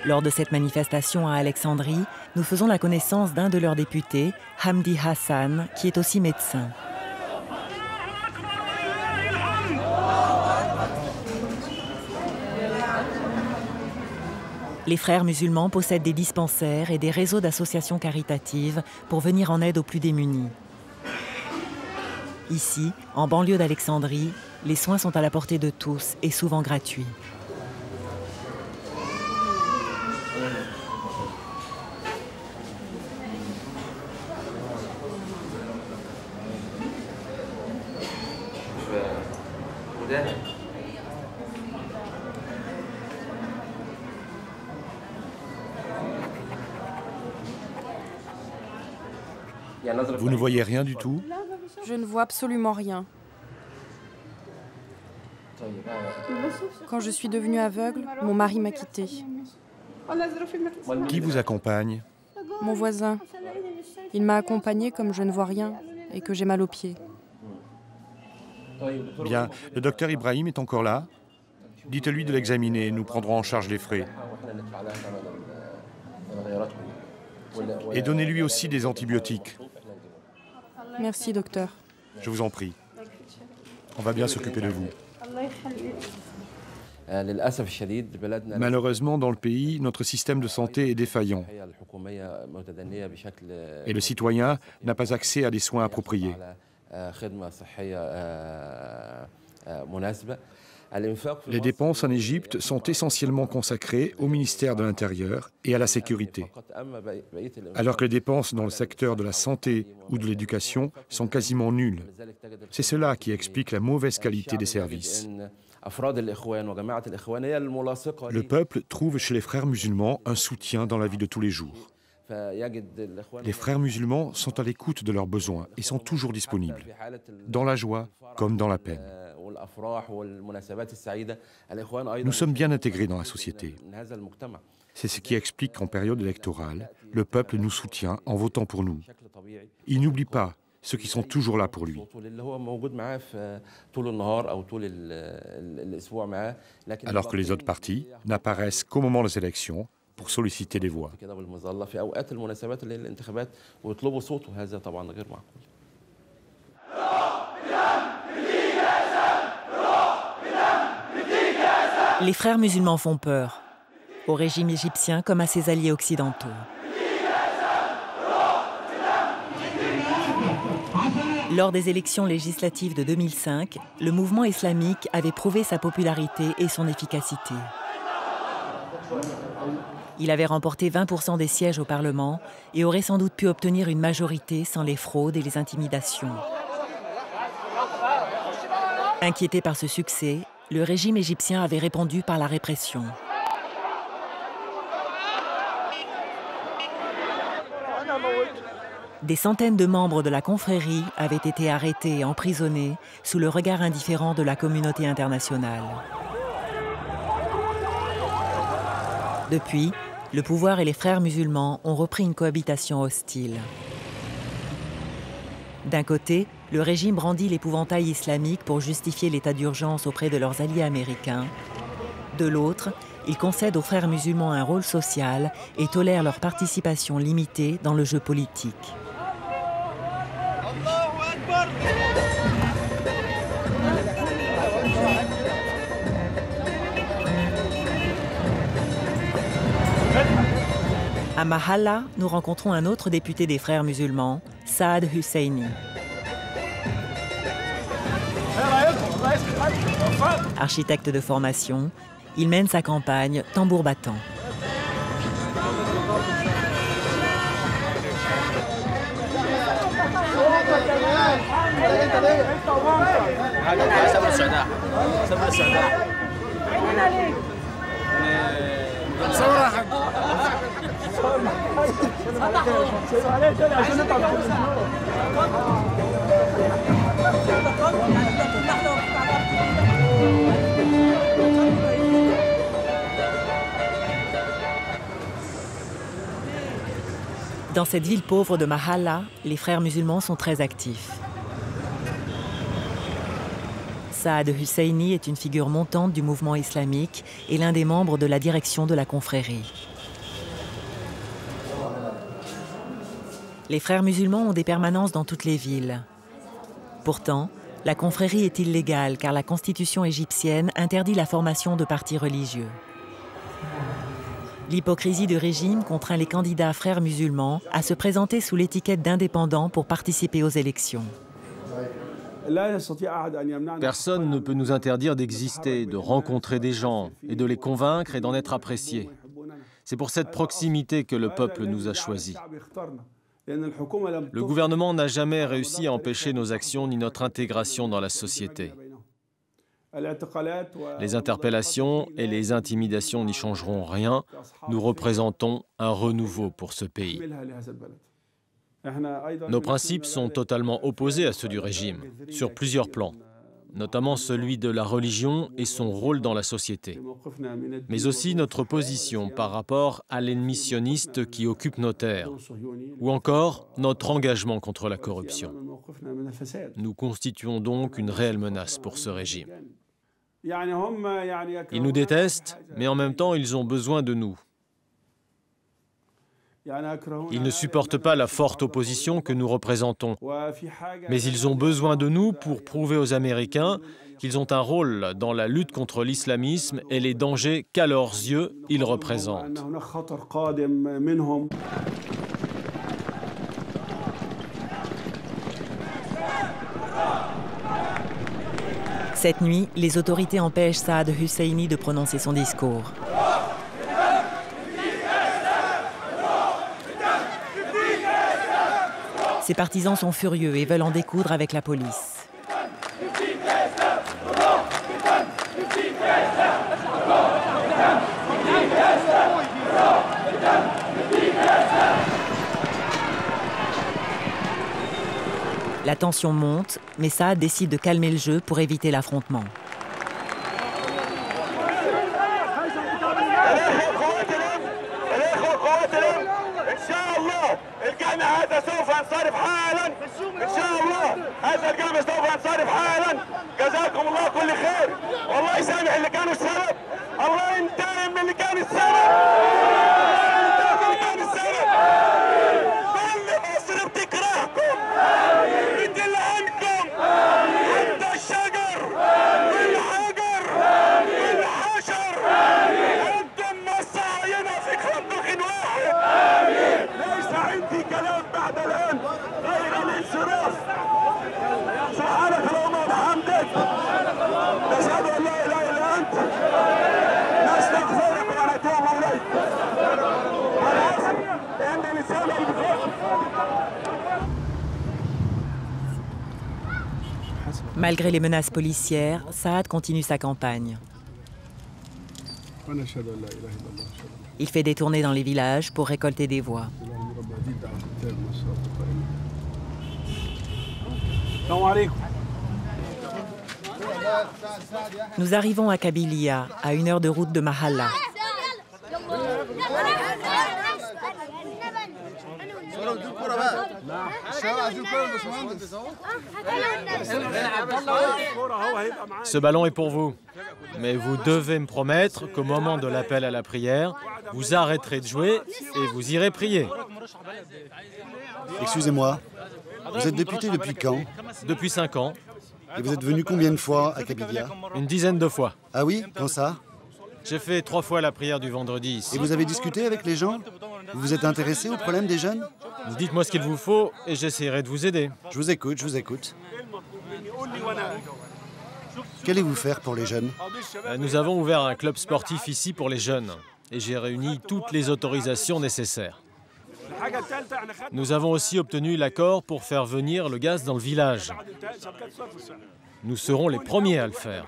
Lors de cette manifestation à Alexandrie, nous faisons la connaissance d'un de leurs députés, Hamdi Hassan, qui est aussi médecin. Les frères musulmans possèdent des dispensaires et des réseaux d'associations caritatives pour venir en aide aux plus démunis. Ici, en banlieue d'Alexandrie, les soins sont à la portée de tous et souvent gratuits. Vous ne voyez rien du tout? Je ne vois absolument rien. Quand je suis devenue aveugle, mon mari m'a quittée. Qui vous accompagne? Mon voisin. Il m'a accompagnée comme je ne vois rien et que j'ai mal aux pieds. Bien, le docteur Ibrahim est encore là? Dites-lui de l'examiner, nous prendrons en charge les frais. Et donnez-lui aussi des antibiotiques. Merci, docteur. Je vous en prie. On va bien s'occuper de vous. Malheureusement, dans le pays, notre système de santé est défaillant. Et le citoyen n'a pas accès à des soins appropriés. Les dépenses en Égypte sont essentiellement consacrées au ministère de l'Intérieur et à la sécurité, alors que les dépenses dans le secteur de la santé ou de l'éducation sont quasiment nulles. C'est cela qui explique la mauvaise qualité des services. Le peuple trouve chez les frères musulmans un soutien dans la vie de tous les jours. Les frères musulmans sont à l'écoute de leurs besoins et sont toujours disponibles, dans la joie comme dans la peine. Nous sommes bien intégrés dans la société. C'est ce qui explique qu'en période électorale, le peuple nous soutient en votant pour nous. Il n'oublie pas ceux qui sont toujours là pour lui. Alors que les autres partis n'apparaissent qu'au moment des élections pour solliciter des voix. Les frères musulmans font peur, au régime égyptien comme à ses alliés occidentaux. Lors des élections législatives de 2005, le mouvement islamique avait prouvé sa popularité et son efficacité. Il avait remporté 20% des sièges au Parlement et aurait sans doute pu obtenir une majorité sans les fraudes et les intimidations. Inquiété par ce succès, le régime égyptien avait répondu par la répression. Des centaines de membres de la confrérie avaient été arrêtés et emprisonnés sous le regard indifférent de la communauté internationale. Depuis, le pouvoir et les frères musulmans ont repris une cohabitation hostile. D'un côté, le régime brandit l'épouvantail islamique pour justifier l'état d'urgence auprès de leurs alliés américains. De l'autre, il concède aux frères musulmans un rôle social et tolère leur participation limitée dans le jeu politique. À Mahalla, nous rencontrons un autre député des frères musulmans, Saad Husseini. Architecte de formation, il mène sa campagne tambour battant. Dans cette ville pauvre de Mahalla, les frères musulmans sont très actifs. Saad Husseini est une figure montante du mouvement islamique et l'un des membres de la direction de la confrérie. Les frères musulmans ont des permanences dans toutes les villes. Pourtant, la confrérie est illégale car la constitution égyptienne interdit la formation de partis religieux. L'hypocrisie du régime contraint les candidats frères musulmans à se présenter sous l'étiquette d'indépendants pour participer aux élections. Personne ne peut nous interdire d'exister, de rencontrer des gens et de les convaincre et d'en être appréciés. C'est pour cette proximité que le peuple nous a choisis. Le gouvernement n'a jamais réussi à empêcher nos actions ni notre intégration dans la société. Les interpellations et les intimidations n'y changeront rien. Nous représentons un renouveau pour ce pays. Nos principes sont totalement opposés à ceux du régime, sur plusieurs plans, notamment celui de la religion et son rôle dans la société, mais aussi notre position par rapport à l'ennemi sioniste qui occupe nos terres, ou encore notre engagement contre la corruption. Nous constituons donc une réelle menace pour ce régime. Ils nous détestent, mais en même temps, ils ont besoin de nous. Ils ne supportent pas la forte opposition que nous représentons, mais ils ont besoin de nous pour prouver aux Américains qu'ils ont un rôle dans la lutte contre l'islamisme et les dangers qu'à leurs yeux, ils représentent. Cette nuit, les autorités empêchent Saad Husseini de prononcer son discours. Ses partisans sont furieux et veulent en découdre avec la police. La tension monte, mais Saad décide de calmer le jeu pour éviter l'affrontement. Malgré les menaces policières, Saad continue sa campagne. Il fait des tournées dans les villages pour récolter des voix. Nous arrivons à Kabilia, à 1 heure de route de Mahalla. Ce ballon est pour vous. Mais vous devez me promettre qu'au moment de l'appel à la prière, vous arrêterez de jouer et vous irez prier. Excusez-moi, vous êtes député depuis quand? Depuis 5 ans. Et vous êtes venu combien de fois à Kabylia? Une dizaine de fois. Ah oui? Quand ça? J'ai fait 3 fois la prière du vendredi ici. Et vous avez discuté avec les gens? Vous vous êtes intéressé aux problèmes des jeunes? Dites-moi ce qu'il vous faut et j'essaierai de vous aider. Je vous écoute, je vous écoute. Qu'allez-vous faire pour les jeunes? Nous avons ouvert un club sportif ici pour les jeunes et j'ai réuni toutes les autorisations nécessaires. Nous avons aussi obtenu l'accord pour faire venir le gaz dans le village. Nous serons les premiers à le faire.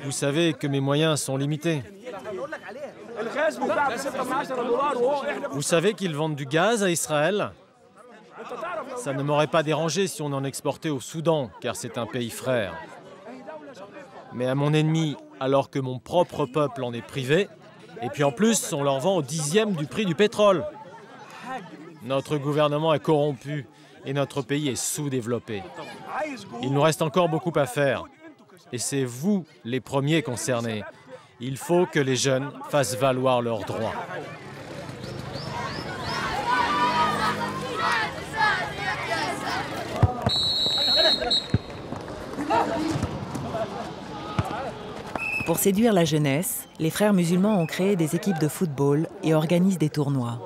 Vous savez que mes moyens sont limités. Vous savez qu'ils vendent du gaz à Israël? Ça ne m'aurait pas dérangé si on en exportait au Soudan, car c'est un pays frère. Mais à mon ennemi, alors que mon propre peuple en est privé, et puis en plus, on leur vend au 10e du prix du pétrole. Notre gouvernement est corrompu et notre pays est sous-développé. Il nous reste encore beaucoup à faire. Et c'est vous les premiers concernés. Il faut que les jeunes fassent valoir leurs droits. Pour séduire la jeunesse, les frères musulmans ont créé des équipes de football et organisent des tournois.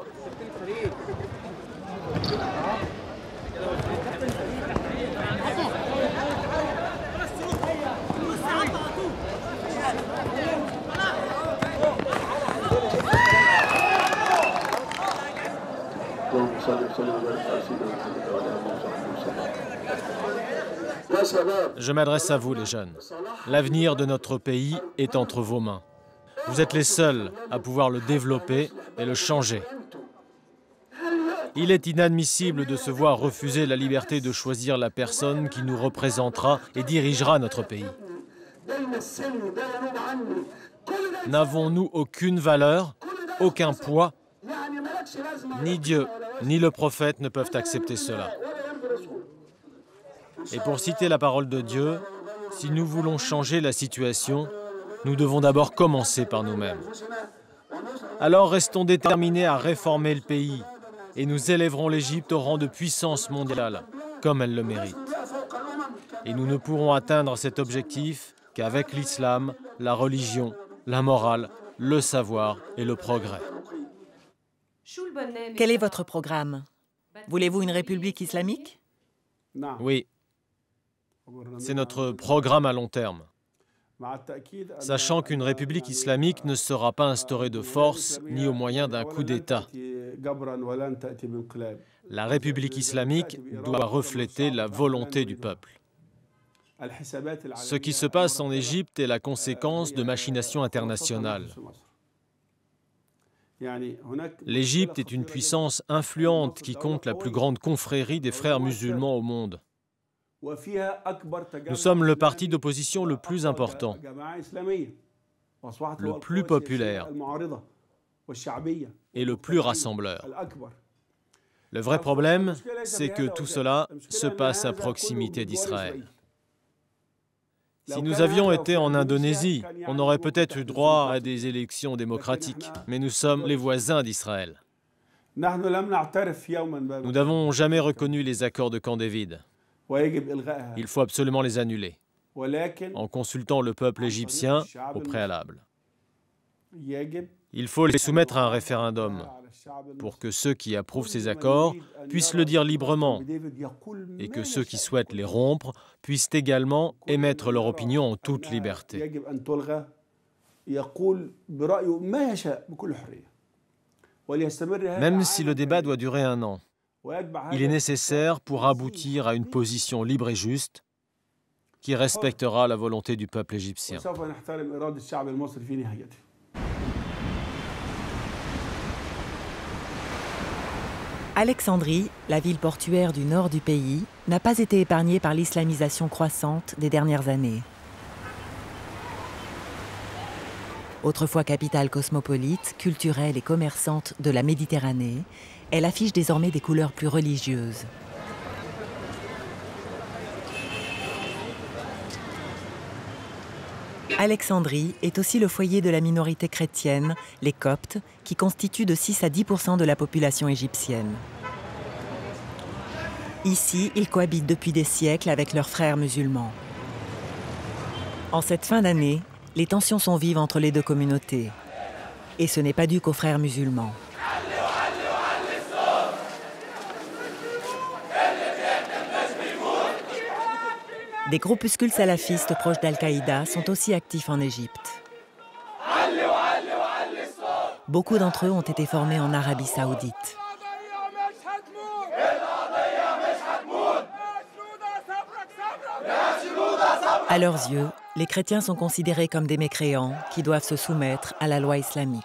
Je m'adresse à vous, les jeunes. L'avenir de notre pays est entre vos mains. Vous êtes les seuls à pouvoir le développer et le changer. Il est inadmissible de se voir refuser la liberté de choisir la personne qui nous représentera et dirigera notre pays. N'avons-nous aucune valeur, aucun poids? Ni Dieu, ni le prophète ne peuvent accepter cela. Et pour citer la parole de Dieu, si nous voulons changer la situation, nous devons d'abord commencer par nous-mêmes. Alors restons déterminés à réformer le pays et nous élèverons l'Égypte au rang de puissance mondiale, comme elle le mérite. Et nous ne pourrons atteindre cet objectif qu'avec l'islam, la religion, la morale, le savoir et le progrès. Quel est votre programme? Voulez-vous une république islamique? Oui. C'est notre programme à long terme. Sachant qu'une république islamique ne sera pas instaurée de force ni au moyen d'un coup d'État. La république islamique doit refléter la volonté du peuple. Ce qui se passe en Égypte est la conséquence de machinations internationales. L'Égypte est une puissance influente qui compte la plus grande confrérie des frères musulmans au monde. Nous sommes le parti d'opposition le plus important, le plus populaire et le plus rassembleur. Le vrai problème, c'est que tout cela se passe à proximité d'Israël. Si nous avions été en Indonésie, on aurait peut-être eu droit à des élections démocratiques, mais nous sommes les voisins d'Israël. Nous n'avons jamais reconnu les accords de Camp David. Il faut absolument les annuler, en consultant le peuple égyptien au préalable. Il faut les soumettre à un référendum pour que ceux qui approuvent ces accords puissent le dire librement et que ceux qui souhaitent les rompre puissent également émettre leur opinion en toute liberté. Même si le débat doit durer 1 an, il est nécessaire pour aboutir à une position libre et juste qui respectera la volonté du peuple égyptien. Alexandrie, la ville portuaire du nord du pays, n'a pas été épargnée par l'islamisation croissante des dernières années. Autrefois capitale cosmopolite, culturelle et commerçante de la Méditerranée, elle affiche désormais des couleurs plus religieuses. Alexandrie est aussi le foyer de la minorité chrétienne, les Coptes, qui constituent de 6 à 10% de la population égyptienne. Ici, ils cohabitent depuis des siècles avec leurs frères musulmans. En cette fin d'année, les tensions sont vives entre les deux communautés. Et ce n'est pas dû qu'aux frères musulmans. Des groupuscules salafistes proches d'Al-Qaïda sont aussi actifs en Égypte. Beaucoup d'entre eux ont été formés en Arabie saoudite. À leurs yeux, les chrétiens sont considérés comme des mécréants qui doivent se soumettre à la loi islamique.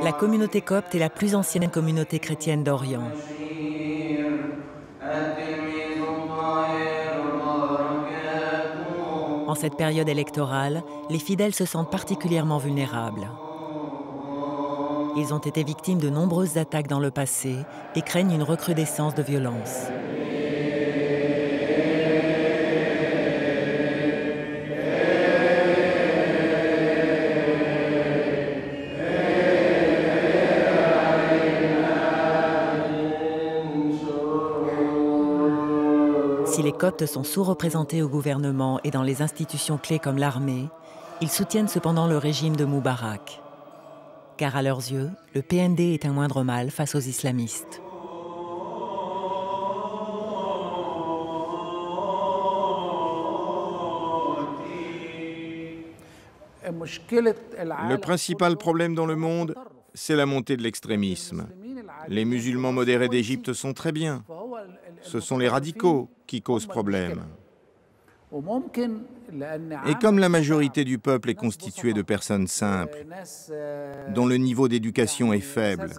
La communauté copte est la plus ancienne communauté chrétienne d'Orient. En cette période électorale, les fidèles se sentent particulièrement vulnérables. Ils ont été victimes de nombreuses attaques dans le passé et craignent une recrudescence de violence. Si les Coptes sont sous-représentés au gouvernement et dans les institutions clés comme l'armée, ils soutiennent cependant le régime de Moubarak. Car à leurs yeux, le PND est un moindre mal face aux islamistes. Le principal problème dans le monde, c'est la montée de l'extrémisme. Les musulmans modérés d'Égypte sont très bien. Ce sont les radicaux qui causent problème. Et comme la majorité du peuple est constituée de personnes simples, dont le niveau d'éducation est faible,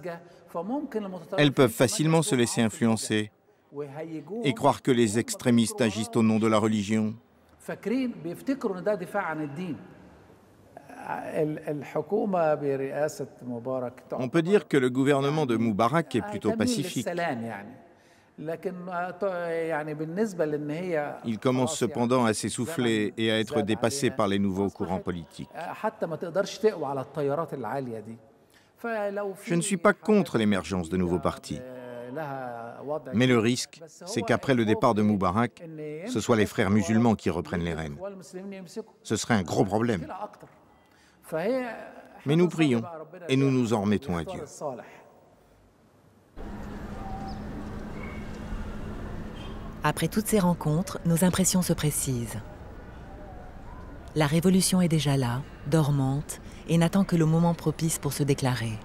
elles peuvent facilement se laisser influencer et croire que les extrémistes agissent au nom de la religion. On peut dire que le gouvernement de Moubarak est plutôt pacifique. Il commence cependant à s'essouffler et à être dépassé par les nouveaux courants politiques. Je ne suis pas contre l'émergence de nouveaux partis. Mais le risque, c'est qu'après le départ de Moubarak, ce soient les frères musulmans qui reprennent les rênes. Ce serait un gros problème. Mais nous prions et nous nous en remettons à Dieu. Après toutes ces rencontres, nos impressions se précisent. La révolution est déjà là, dormante, et n'attend que le moment propice pour se déclarer.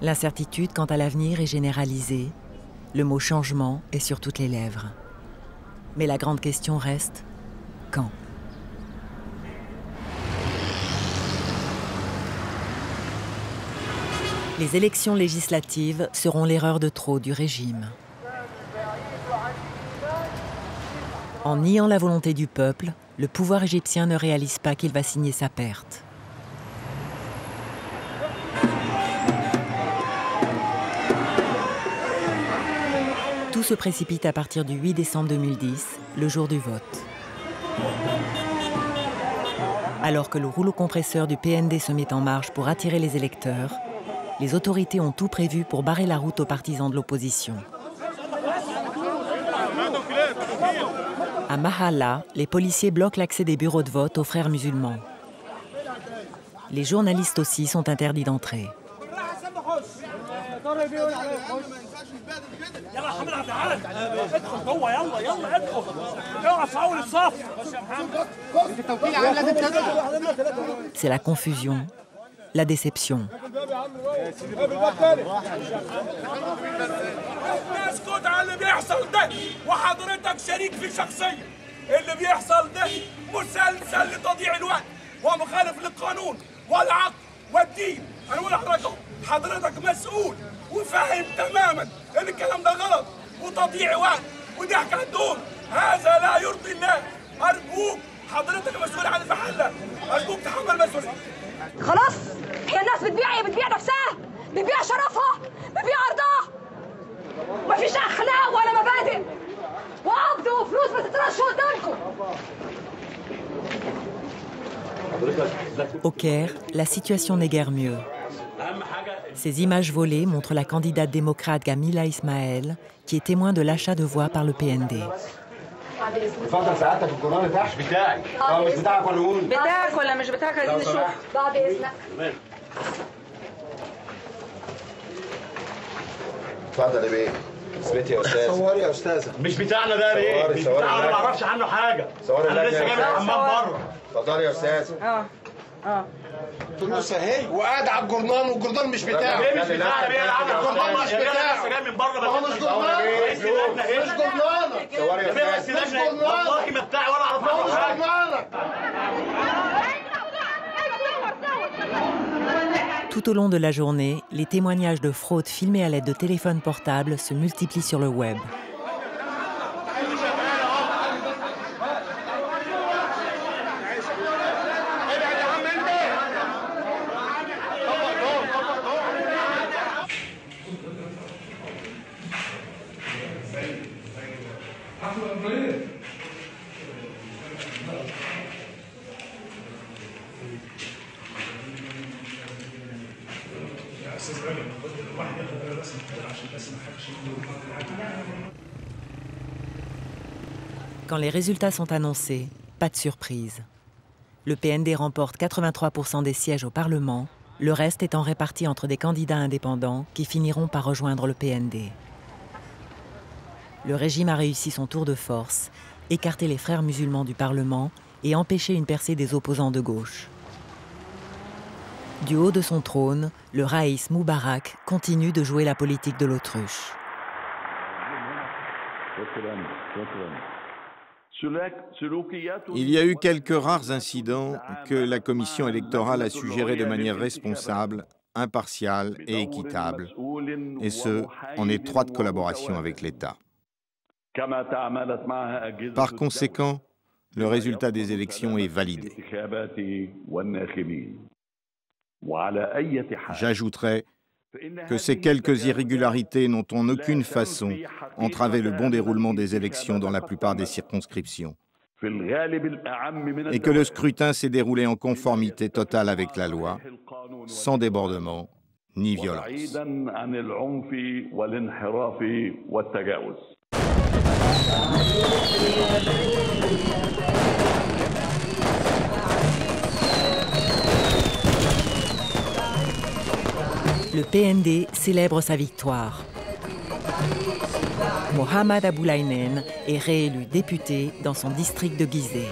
L'incertitude quant à l'avenir est généralisée. Le mot changement est sur toutes les lèvres. Mais la grande question reste, quand ? Les élections législatives seront l'erreur de trop du régime. En niant la volonté du peuple, le pouvoir égyptien ne réalise pas qu'il va signer sa perte. Tout se précipite à partir du 8 décembre 2010, le jour du vote. Alors que le rouleau compresseur du PND se met en marche pour attirer les électeurs, les autorités ont tout prévu pour barrer la route aux partisans de l'opposition. À Mahalla, les policiers bloquent l'accès des bureaux de vote aux frères musulmans. Les journalistes aussi sont interdits d'entrer. C'est la confusion, la déception. اللي بيحصل ده مسلسل لتضييع الوقت ومخالف للقانون والعقل والدين. انا بقول لحضرتك حضرتك مسؤول وفاهم تماما ان الكلام ده غلط وتضييع وقت وضحك على الدور. هذا لا يرضي الله. ارجوك حضرتك مسؤول عن المحله، ارجوك تحمل مسؤوليه. خلاص هي الناس بتبيع ايه؟ بتبيع نفسها، بتبيع شرفها، بتبيع ارضها. مفيش اخلاق ولا مبادئ وقبض وفلوس بتترش قدامكم. Au Caire, la situation n'est guère mieux. Ces images volées montrent la candidate démocrate Gamila Ismaël, qui est témoin de l'achat de voix par le PND. اتفضل سعادتك الجرنان بتاعك. مش بتاعي. مش بتاعك ولا نقول؟ بتاعك ولا مش بتاعك؟ عايزين نشوف. بعد اذنك. اتفضل يا بيه. اثبتي يا استاذ. صوري يا استاذه. مش بتاعنا ده يا بيه. مش بتاعنا، انا ما اعرفش عنه حاجه. صوري. انا لسه جاي من الحمام بره. اتفضلي يا استاذ. فلوس اهي وقاعد على الجرنان والجرنان مش بتاعه. ليه مش بتاعنا؟ بيه قاعد على الجرنان مش بتاعه. لسه جاي من بره. ما هو مش جرنان. رئيس اللجنه ايه؟ مش جرنانك. صوري يا استاذ. مش جرنانك. والله ما بتاعي ولا اعرف عنه حاجه. مش جرنانك. Tout au long de la journée, les témoignages de fraude filmés à l'aide de téléphones portables se multiplient sur le web. Quand les résultats sont annoncés, pas de surprise. Le PND remporte 83% des sièges au Parlement, le reste étant réparti entre des candidats indépendants qui finiront par rejoindre le PND. Le régime a réussi son tour de force, écarter les frères musulmans du Parlement et empêcher une percée des opposants de gauche. Du haut de son trône, le Raïs Moubarak continue de jouer la politique de l'autruche. Il y a eu quelques rares incidents que la commission électorale a su gérer de manière responsable, impartiale et équitable, et ce, en étroite collaboration avec l'État. Par conséquent, le résultat des élections est validé. J'ajouterai que ces quelques irrégularités n'ont en aucune façon entravé le bon déroulement des élections dans la plupart des circonscriptions et que le scrutin s'est déroulé en conformité totale avec la loi, sans débordement ni violence. Le PND célèbre sa victoire. Mohamed Aboulaïnen est réélu député dans son district de Gizeh.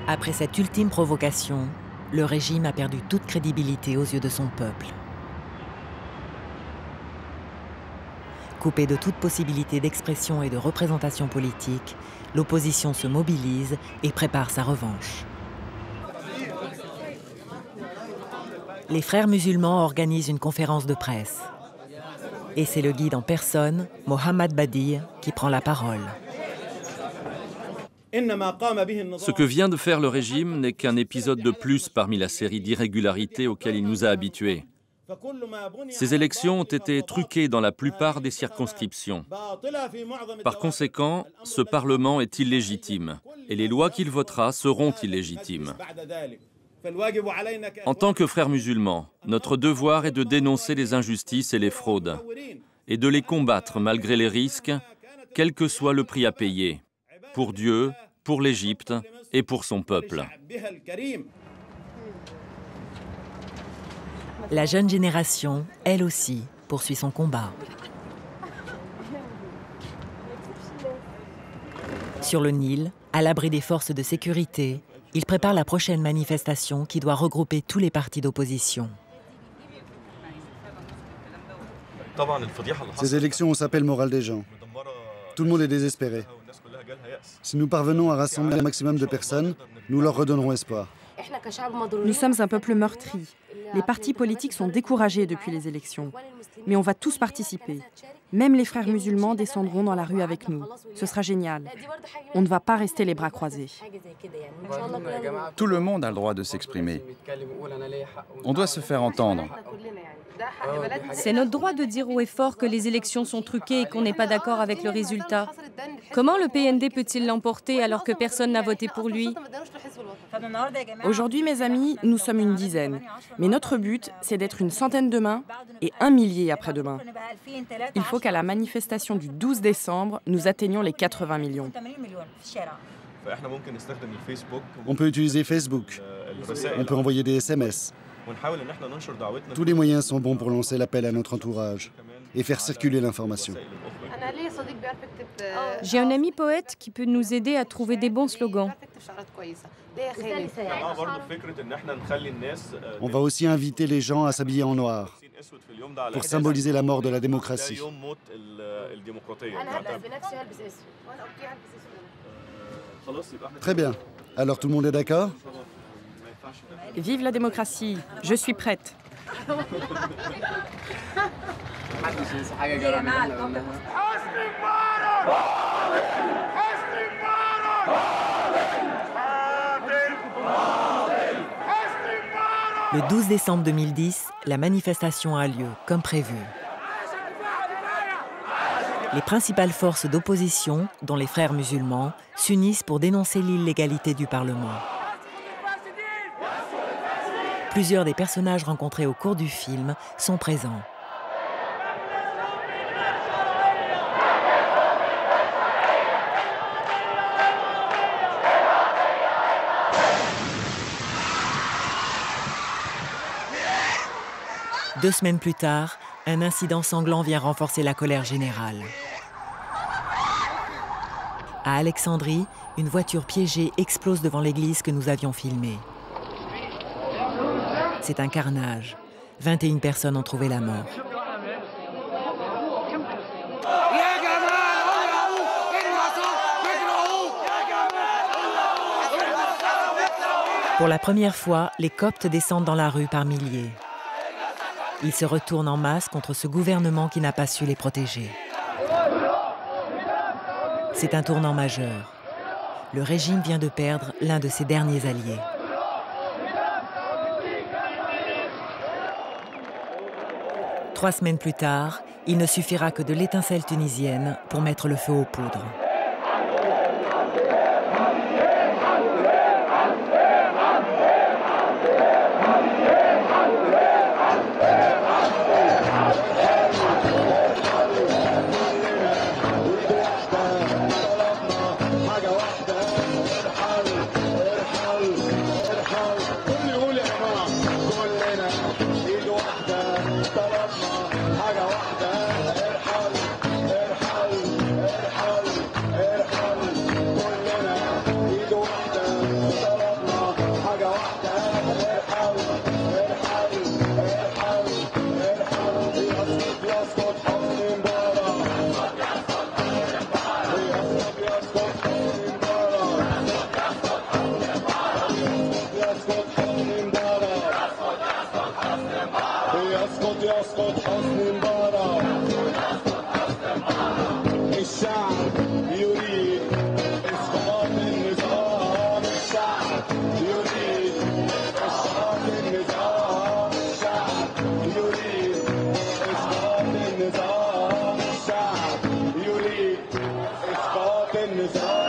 Après cette ultime provocation, le régime a perdu toute crédibilité aux yeux de son peuple. Coupé de toute possibilité d'expression et de représentation politique, l'opposition se mobilise et prépare sa revanche. les frères musulmans organisent une conférence de presse. Et c'est le guide en personne, Mohammad Badi, qui prend la parole. Ce que vient de faire le régime n'est qu'un épisode de plus parmi la série d'irrégularités auxquelles il nous a habitués. Ces élections ont été truquées dans la plupart des circonscriptions. Par conséquent, ce Parlement est illégitime et les lois qu'il votera seront illégitimes. En tant que frères musulmans, notre devoir est de dénoncer les injustices et les fraudes et de les combattre malgré les risques, quel que soit le prix à payer, pour Dieu, pour l'Égypte et pour son peuple. La jeune génération, elle aussi, poursuit son combat. Sur le Nil, à l'abri des forces de sécurité, il prépare la prochaine manifestation qui doit regrouper tous les partis d'opposition. Ces élections ont sapé le moral des gens. Tout le monde est désespéré. Si nous parvenons à rassembler un maximum de personnes, nous leur redonnerons espoir. Nous sommes un peuple meurtri. Les partis politiques sont découragés depuis les élections. Mais on va tous participer. Même les frères musulmans descendront dans la rue avec nous. Ce sera génial. On ne va pas rester les bras croisés. Tout le monde a le droit de s'exprimer. On doit se faire entendre. C'est notre droit de dire haut et fort que les élections sont truquées et qu'on n'est pas d'accord avec le résultat. Comment le PND peut-il l'emporter alors que personne n'a voté pour lui? Aujourd'hui, mes amis, nous sommes une dizaine. Mais notre but, c'est d'être une centaine demain et 1 millier après-demain. Il faut qu'à la manifestation du 12 décembre, nous atteignions les 80 millions. On peut utiliser Facebook. On peut envoyer des SMS. Tous les moyens sont bons pour lancer l'appel à notre entourage et faire circuler l'information. J'ai un ami poète qui peut nous aider à trouver des bons slogans. On va aussi inviter les gens à s'habiller en noir pour symboliser la mort de la démocratie. Très bien. Alors tout le monde est d'accord ? Vive la démocratie, je suis prête. Le 12 décembre 2010, la manifestation a lieu, comme prévu. Les principales forces d'opposition, dont les frères musulmans, s'unissent pour dénoncer l'illégalité du Parlement. Plusieurs des personnages rencontrés au cours du film sont présents. Deux semaines plus tard, un incident sanglant vient renforcer la colère générale. À Alexandrie, une voiture piégée explose devant l'église que nous avions filmée. C'est un carnage. 21 personnes ont trouvé la mort. Pour la première fois, les Coptes descendent dans la rue par milliers. Ils se retournent en masse contre ce gouvernement qui n'a pas su les protéger. C'est un tournant majeur. Le régime vient de perdre l'un de ses derniers alliés. Trois semaines plus tard, il ne suffira que de l'étincelle tunisienne pour mettre le feu aux poudres. يسقط حسني مبارك الشعب يريد إسقاط النظام الشعب يريد إسقاط النظام الشعب يريد إسقاط النظام الشعب يريد إسقاط النظام